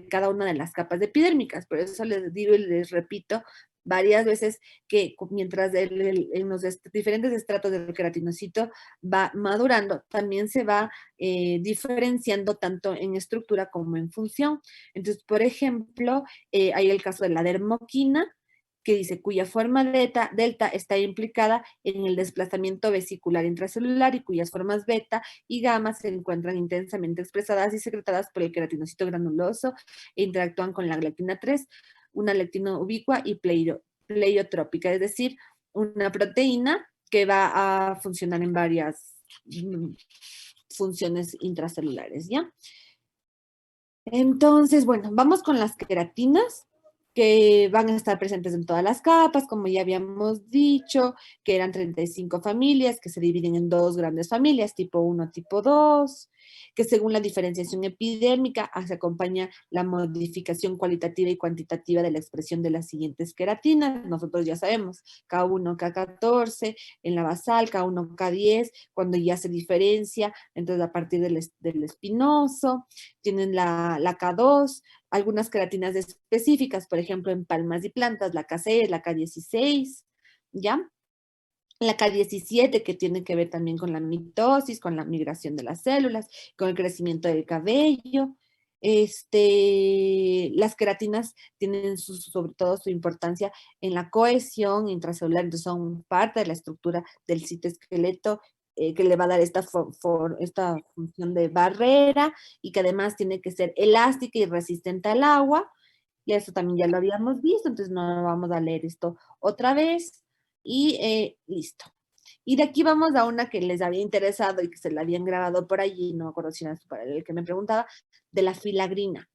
cada una de las capas epidérmicas. Por eso les digo y les repito varias veces que mientras en los diferentes estratos del queratinocito va madurando, también se va diferenciando tanto en estructura como en función. Entonces, por ejemplo, hay el caso de la dermoquina, que dice cuya forma delta está implicada en el desplazamiento vesicular intracelular y cuyas formas beta y gamma se encuentran intensamente expresadas y secretadas por el queratinocito granuloso e interactúan con la lectina 3, una lectina ubicua y pleiotrópica, es decir, una proteína que va a funcionar en varias funciones intracelulares, ¿ya? Entonces, bueno, vamos con las queratinas, que van a estar presentes en todas las capas, como ya habíamos dicho, que eran 35 familias, que se dividen en 2 grandes familias, tipo 1, tipo 2, que según la diferenciación epidérmica se acompaña la modificación cualitativa y cuantitativa de la expresión de las siguientes queratinas. Nosotros ya sabemos, K1, K14, en la basal, K1, K10, cuando ya se diferencia, entonces a partir del espinoso, tienen la K2, algunas queratinas específicas, por ejemplo, en palmas y plantas, la K6, la K16, ¿ya? La K17, que tiene que ver también con la mitosis, con la migración de las células, con el crecimiento del cabello. Las queratinas tienen sobre todo su importancia en la cohesión intracelular, entonces son parte de la estructura del citoesqueleto, que le va a dar esta función de barrera y que además tiene que ser elástica y resistente al agua. Y eso también ya lo habíamos visto, entonces no vamos a leer esto otra vez. Y listo. Y de aquí vamos a una que les había interesado y que se la habían grabado por allí, no me acuerdo si era para el que me preguntaba, de la filagrina.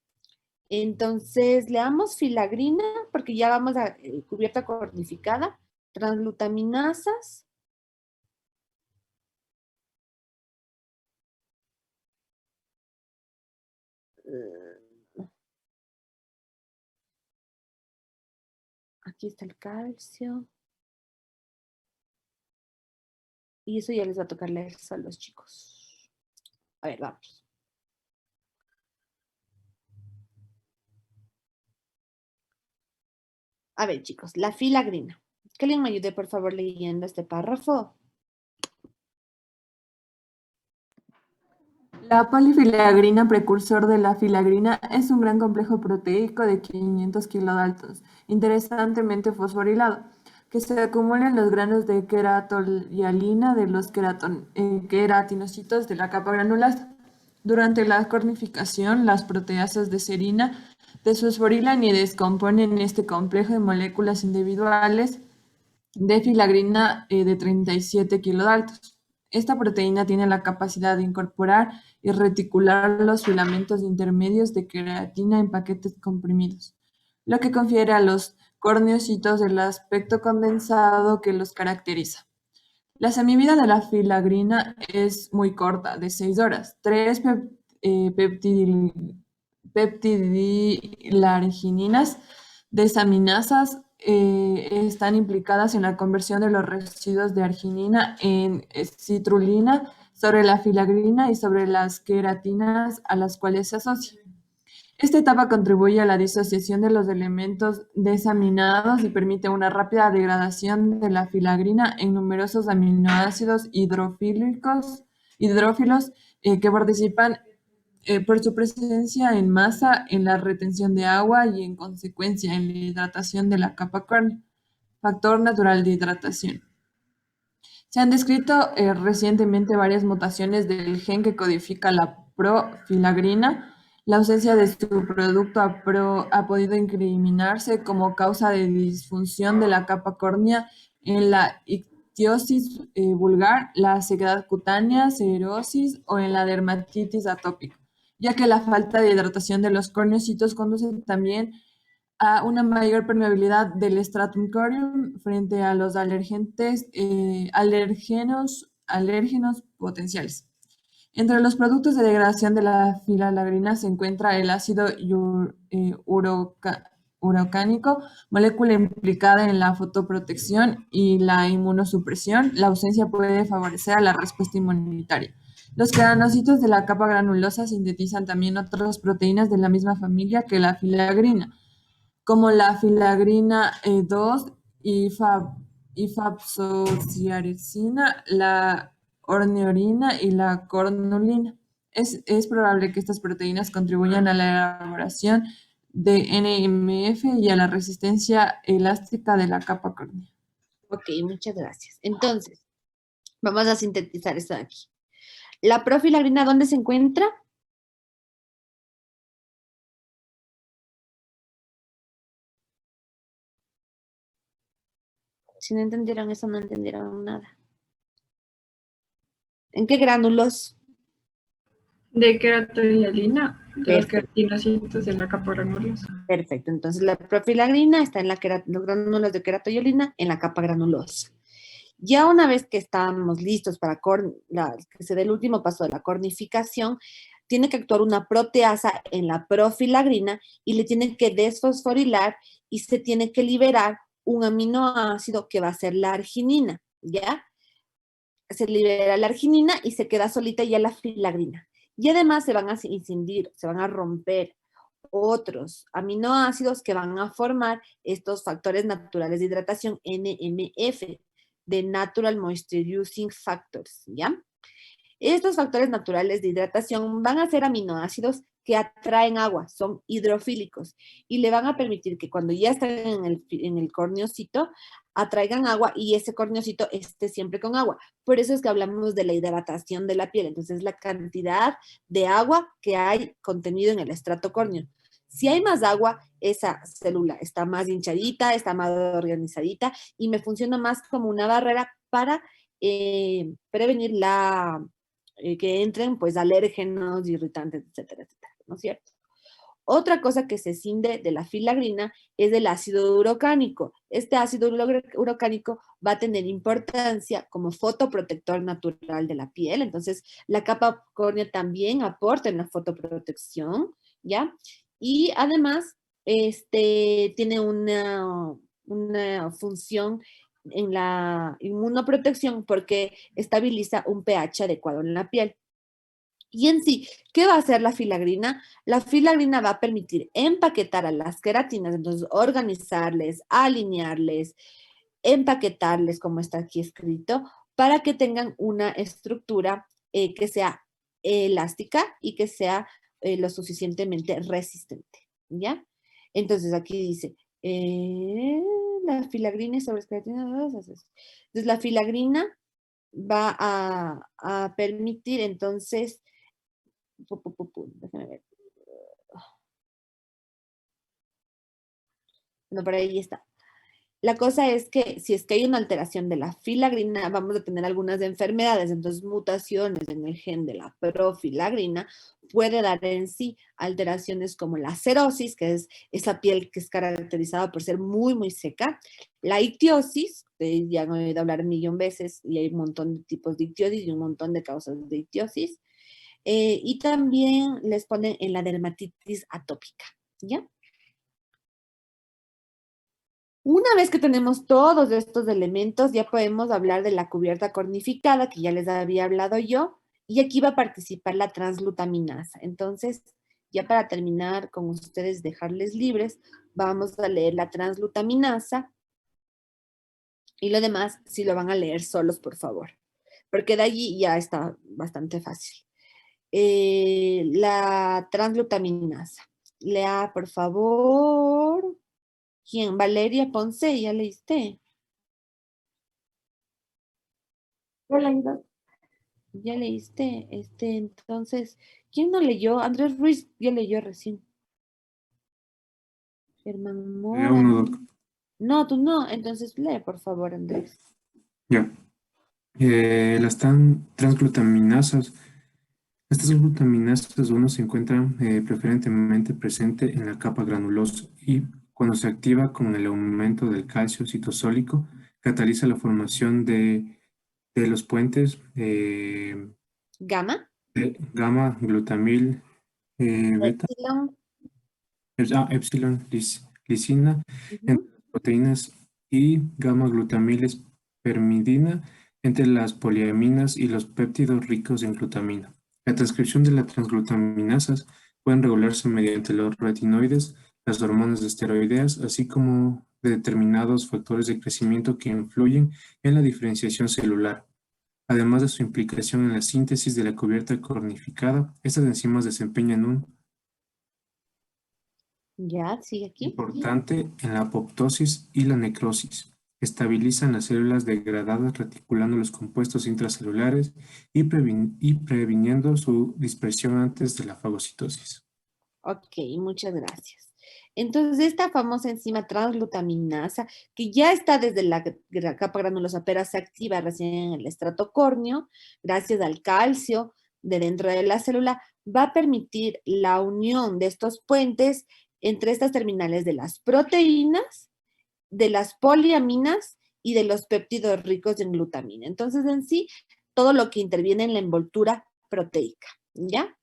Entonces, leamos filagrina porque ya vamos a cubierta cornificada, transglutaminasas. Aquí está el calcio. Y eso ya les va a tocar leer a los chicos. A ver, vamos. A ver, chicos, la filagrina. Que alguien me ayude, por favor, leyendo este párrafo. La polifilagrina, precursor de la filagrina, es un gran complejo proteico de 500 kilodaltons, interesantemente fosforilado, que se acumula en los granos de queratohialina de los queratinocitos de la capa granulosa. Durante la cornificación, las proteasas de serina desfosforilan y descomponen este complejo en moléculas individuales de filagrina de 37 kilodaltons. Esta proteína tiene la capacidad de incorporar y reticular los filamentos intermedios de queratina en paquetes comprimidos, lo que confiere a los corneocitos el aspecto condensado que los caracteriza. La semivida de la filagrina es muy corta, de 6 horas. 3 peptidilargininas desaminasas están implicadas en la conversión de los residuos de arginina en citrulina sobre la filagrina y sobre las queratinas a las cuales se asocia. Esta etapa contribuye a la disociación de los elementos desaminados y permite una rápida degradación de la filagrina en numerosos aminoácidos hidrófilos que participan por su presencia en masa en la retención de agua y en consecuencia en la hidratación de la capa córnea, factor natural de hidratación. Se han descrito recientemente varias mutaciones del gen que codifica la profilagrina. La ausencia de su producto ha podido incriminarse como causa de disfunción de la capa córnea en la ictiosis vulgar, la sequedad cutánea, cerosis o en la dermatitis atópica, ya que la falta de hidratación de los corneocitos conduce también a una mayor permeabilidad del stratum corneum frente a los alérgenos potenciales. Entre los productos de degradación de la filagrina se encuentra el ácido urocánico, molécula implicada en la fotoprotección y la inmunosupresión. La ausencia puede favorecer a la respuesta inmunitaria. Los keranocitos de la capa granulosa sintetizan también otras proteínas de la misma familia que la filagrina, como la filagrina 2, ifapsociaricina, la orniorina y la cornulina. Es probable que estas proteínas contribuyan a la elaboración de NMF y a la resistencia elástica de la capa córnea. Ok, muchas gracias. Entonces, vamos a sintetizar esto de aquí. La profilagrina, ¿dónde se encuentra? Si no entendieron eso, no entendieron nada. ¿En qué gránulos? De queratohialina, de los queratinocitos de la capa granulosa. Perfecto, entonces la profilagrina está en los gránulos de queratohialina en la capa granulosa. Ya una vez que estamos listos para que se dé el último paso de la cornificación, tiene que actuar una proteasa en la profilagrina y le tiene que desfosforilar y se tiene que liberar un aminoácido que va a ser la arginina, ¿ya? Se libera la arginina y se queda solita ya la filagrina. Y además se van a incidir, se van a romper otros aminoácidos que van a formar estos factores naturales de hidratación, NMF, de Natural Moisturizing Factors, ¿ya? Estos factores naturales de hidratación van a ser aminoácidos que atraen agua, son hidrofílicos y le van a permitir que cuando ya están en el corneocito, atraigan agua y ese corneocito esté siempre con agua. Por eso es que hablamos de la hidratación de la piel. Entonces, la cantidad de agua que hay contenido en el estrato córneo. Si hay más agua, esa célula está más hinchadita, está más organizadita y me funciona más como una barrera para prevenir que entren pues alérgenos, irritantes, etcétera, etcétera, ¿no es cierto? Otra cosa que se escinde de la filagrina es el ácido urocánico. Este ácido urocánico va a tener importancia como fotoprotector natural de la piel. Entonces, la capa córnea también aporta en la fotoprotección, ¿ya? Y además, tiene una función en la inmunoprotección porque estabiliza un pH adecuado en la piel. Y en sí, ¿qué va a hacer la filagrina? La filagrina va a permitir empaquetar a las queratinas, entonces organizarles, alinearles, empaquetarles, como está aquí escrito, para que tengan una estructura que sea elástica y que sea lo suficientemente resistente, ¿ya? Entonces aquí dice, la filagrina y sobre queratina. Entonces la filagrina va a permitir entonces, déjame ver. No, por ahí está. La cosa es que si es que hay una alteración de la filagrina, vamos a tener algunas enfermedades, entonces mutaciones en el gen de la profilagrina puede dar en sí alteraciones como la cerosis, que es esa piel que es caracterizada por ser muy, muy seca, la ictiosis, ya han oído hablar 1.000.000 veces, y hay un montón de tipos de ictiosis y un montón de causas de ictiosis, y también les ponen en la dermatitis atópica, ¿ya? Una vez que tenemos todos estos elementos, ya podemos hablar de la cubierta cornificada, que ya les había hablado yo, y aquí va a participar la transglutaminasa. Entonces, ya para terminar con ustedes, dejarles libres, vamos a leer la transglutaminasa, y lo demás, si lo van a leer solos, por favor, porque de allí ya está bastante fácil. La transglutaminasa. Lea, por favor. ¿Quién? Valeria Ponce, ¿ya leíste? Ya leído. ¿Ya leíste? Entonces, ¿quién no leyó? Andrés Ruiz ya leyó recién. Germán Ya Mora. uno, doc. No, tú no. Entonces lee, por favor, Andrés. Ya. Las transglutaminasas. Estas glutaminasas 1 se encuentran preferentemente presente en la capa granulosa y cuando se activa con el aumento del calcio citosólico, cataliza la formación de los puentes Gamma. gamma, glutamil, beta, Epsilon. epsilon, lisina, entre las proteínas y gamma glutamiles permidina entre las poliaminas y los péptidos ricos en glutamina. La transcripción de las transglutaminasas pueden regularse mediante los retinoides, las hormonas esteroideas, así como de determinados factores de crecimiento que influyen en la diferenciación celular. Además de su implicación en la síntesis de la cubierta cornificada, estas enzimas desempeñan un Ya, sigue aquí. importante en la apoptosis y la necrosis. Estabilizan las células degradadas reticulando los compuestos intracelulares y previniendo su dispersión antes de la fagocitosis. Ok, muchas gracias. Entonces, esta famosa enzima transglutaminasa, que ya está desde la capa granulosa, pero se activa recién en el estrato córneo, gracias al calcio de dentro de la célula, va a permitir la unión de estos puentes entre estas terminales de las proteínas, de las poliaminas y de los péptidos ricos en glutamina. Entonces, en sí, todo lo que interviene en la envoltura proteica, ¿ya?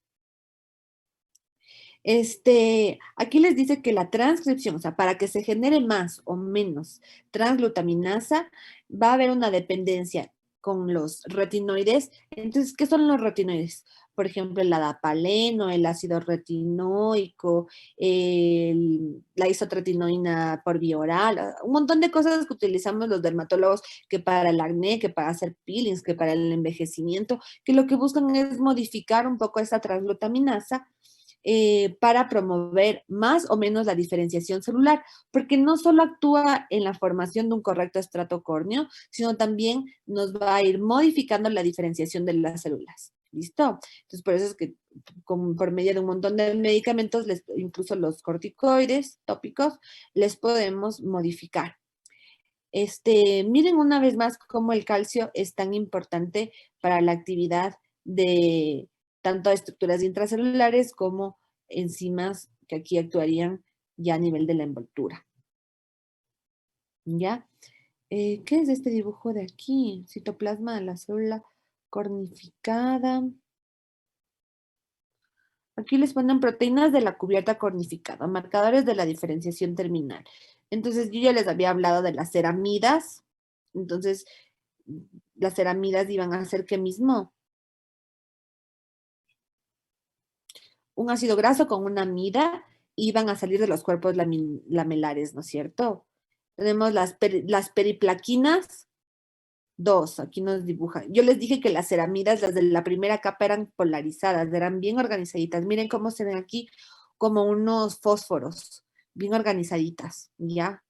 Aquí les dice que la transcripción, o sea, para que se genere más o menos transglutaminasa, va a haber una dependencia con los retinoides. Entonces, ¿qué son los retinoides? Por ejemplo, el adapaleno, el ácido retinoico, la isotretinoína por vía oral, un montón de cosas que utilizamos los dermatólogos, que para el acné, que para hacer peelings, que para el envejecimiento, que lo que buscan es modificar un poco esa transglutaminasa para promover más o menos la diferenciación celular, porque no solo actúa en la formación de un correcto estrato córneo, sino también nos va a ir modificando la diferenciación de las células. ¿Listo? Entonces, por eso es que por medio de un montón de medicamentos, incluso los corticoides tópicos, les podemos modificar. Miren una vez más cómo el calcio es tan importante para la actividad de tanto estructuras intracelulares como enzimas que aquí actuarían ya a nivel de la envoltura. ¿Ya? ¿Qué es este dibujo de aquí? Citoplasma de la célula cornificada. Aquí les ponen proteínas de la cubierta cornificada, marcadores de la diferenciación terminal. Entonces, yo ya les había hablado de las ceramidas. Entonces, las ceramidas iban a hacer ¿qué mismo? un ácido graso con una amida y van a salir de los cuerpos lamelares, ¿no es cierto? Tenemos las periplaquinas, 2, aquí nos dibujan. Yo les dije que las ceramidas, las de la primera capa eran polarizadas, eran bien organizaditas. Miren cómo se ven aquí como unos fósforos, bien organizaditas, ¿ya?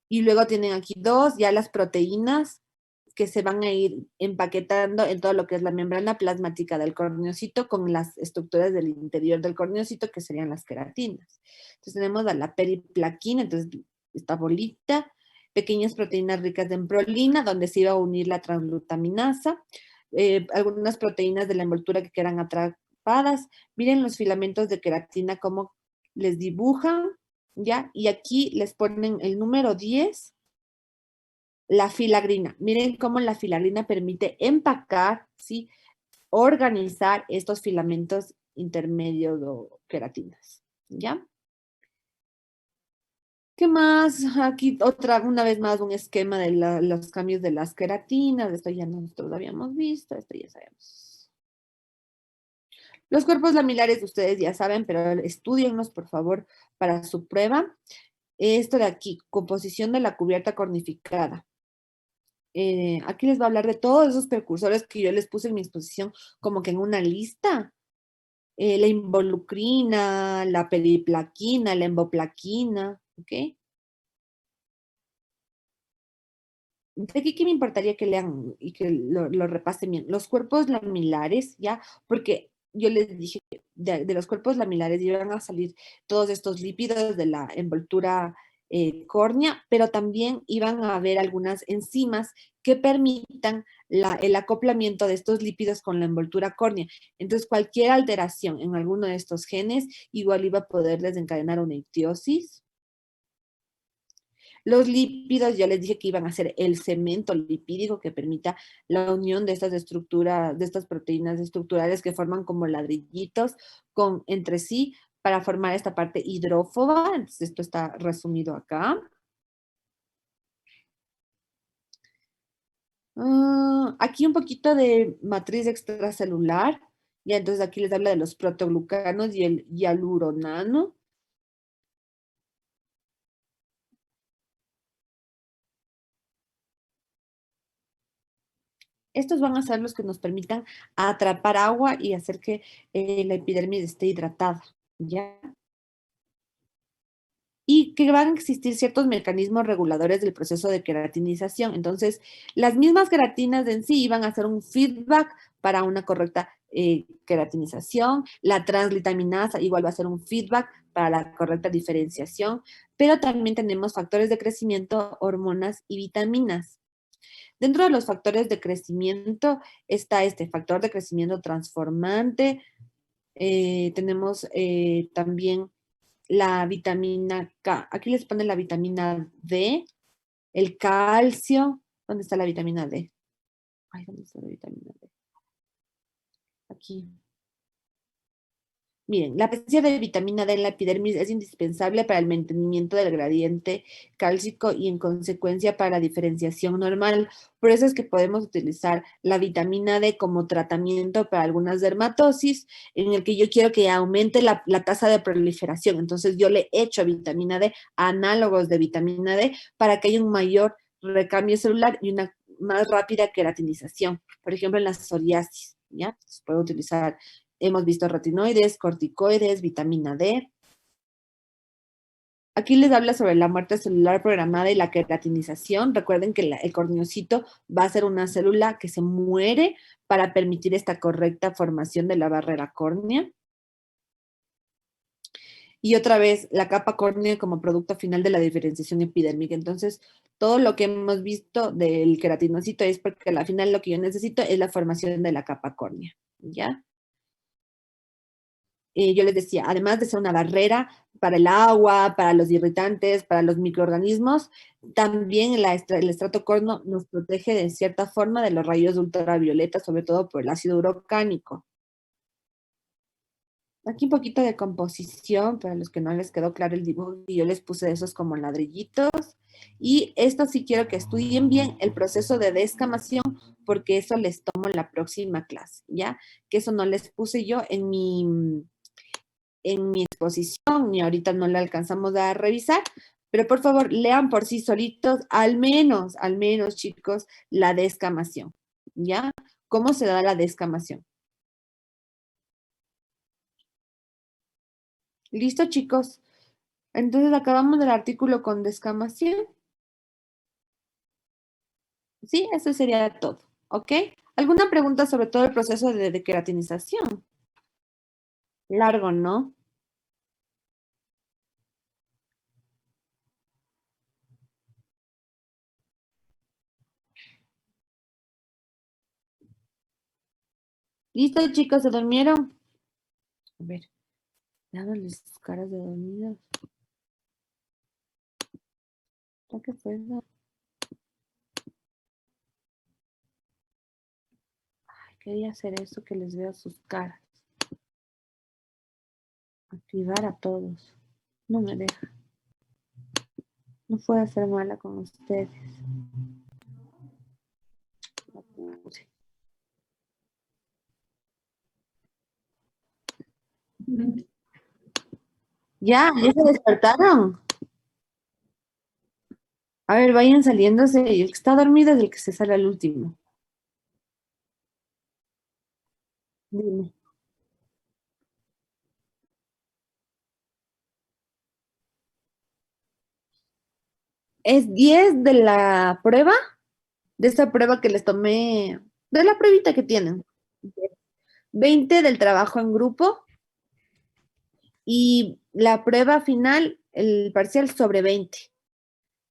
Y luego tienen aquí 2, ya las proteínas que se van a ir empaquetando en todo lo que es la membrana plasmática del corneocito con las estructuras del interior del corneocito, que serían las queratinas. Entonces tenemos a la periplaquina, entonces esta bolita, pequeñas proteínas ricas en prolina, donde se iba a unir la transglutaminasa, algunas proteínas de la envoltura que quedan atrapadas. Miren los filamentos de queratina, cómo les dibujan, ¿ya? Y aquí les ponen el número 10, la filagrina. Miren cómo la filagrina permite empacar, ¿sí? Organizar estos filamentos intermedios o queratinas, ¿ya? ¿Qué más? Aquí una vez más, un esquema de los cambios de las queratinas. Esto ya nosotros lo habíamos visto, esto ya sabemos. Los cuerpos lamilares ustedes ya saben, pero estudienlos, por favor, para su prueba. Esto de aquí, composición de la cubierta cornificada. Aquí les voy a hablar de todos esos precursores que yo les puse en mi exposición como que en una lista. La involucrina, la periplaquina, la emboplaquina, ¿ok? De aquí que me importaría que lean y que lo repasen bien. Los cuerpos lamilares, ¿ya? Porque yo les dije que de los cuerpos lamilares iban a salir todos estos lípidos de la envoltura córnea, pero también iban a haber algunas enzimas que permitan el acoplamiento de estos lípidos con la envoltura córnea. Entonces, cualquier alteración en alguno de estos genes igual iba a poder desencadenar una ictiosis. Los lípidos, ya les dije que iban a ser el cemento lipídico que permita la unión de estas estructuras, de estas proteínas estructurales que forman como ladrillitos entre sí para formar esta parte hidrófoba. Entonces, esto está resumido acá. Aquí un poquito de matriz extracelular. Ya, entonces aquí les habla de los protoglucanos y el hialuronano. Estos van a ser los que nos permitan atrapar agua y hacer que la epidermis esté hidratada, ¿ya? Y que van a existir ciertos mecanismos reguladores del proceso de queratinización. Entonces, las mismas queratinas en sí van a hacer un feedback para una correcta queratinización. La transglutaminasa igual va a ser un feedback para la correcta diferenciación, pero también tenemos factores de crecimiento, hormonas y vitaminas. Dentro de los factores de crecimiento está este factor de crecimiento transformante. Tenemos también la vitamina K. Aquí les pone la vitamina D, el calcio. ¿Dónde está la vitamina D? Ay, ¿dónde está la vitamina D? Aquí. Miren, la presencia de vitamina D en la epidermis es indispensable para el mantenimiento del gradiente cálcico y en consecuencia para la diferenciación normal. Por eso es que podemos utilizar la vitamina D como tratamiento para algunas dermatosis en el que yo quiero que aumente la tasa de proliferación. Entonces yo le echo vitamina D, análogos de vitamina D, para que haya un mayor recambio celular y una más rápida queratinización. Por ejemplo, en la psoriasis, ¿ya? Entonces, puedo utilizar. Hemos visto retinoides, corticoides, vitamina D. Aquí les habla sobre la muerte celular programada y la queratinización. Recuerden que el corneocito va a ser una célula que se muere para permitir esta correcta formación de la barrera córnea. Y otra vez, la capa córnea como producto final de la diferenciación epidérmica. Entonces, todo lo que hemos visto del queratinocito es porque al final lo que yo necesito es la formación de la capa córnea, ¿ya? Yo les decía, además de ser una barrera para el agua, para los irritantes, para los microorganismos, también el estrato córneo nos protege de cierta forma de los rayos ultravioleta, sobre todo por el ácido urocánico. Aquí un poquito de composición, para los que no les quedó claro el dibujo, y yo les puse de esos como ladrillitos. Y esto sí quiero que estudien bien el proceso de descamación, porque eso les tomo en la próxima clase, ¿ya? Que eso no les puse yo en en mi exposición, ni ahorita no la alcanzamos a revisar, pero por favor lean por sí solitos, al menos, chicos, la descamación, ¿ya? ¿Cómo se da la descamación? ¿Listo, chicos? Entonces acabamos del artículo con descamación. Sí, eso sería todo, ¿ok? ¿Alguna pregunta sobre todo el proceso de queratinización? Largo, ¿no? ¿Listo, chicos? ¿Se durmieron? A ver, dándoles caras de dormidos. ¿Qué fue eso? Ay, quería hacer eso, que les vea sus caras. Activar a todos. No me deja. No puedo ser mala con ustedes. No pude. ¿Ya se despertaron? A ver, vayan saliéndose. Y el que está dormido es el que se sale al último. Dime. Es 10 de la prueba, de esta prueba que les tomé, de la pruebita que tienen. 20 del trabajo en grupo y la prueba final, el parcial sobre 20.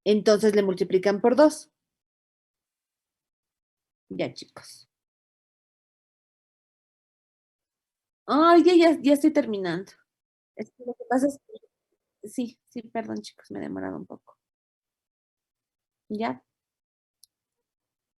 Entonces le multiplican por 2. Ya, chicos. Ay, ya estoy terminando. Es que lo que pasa es que, sí, perdón, chicos, me he demorado un poco. Ya.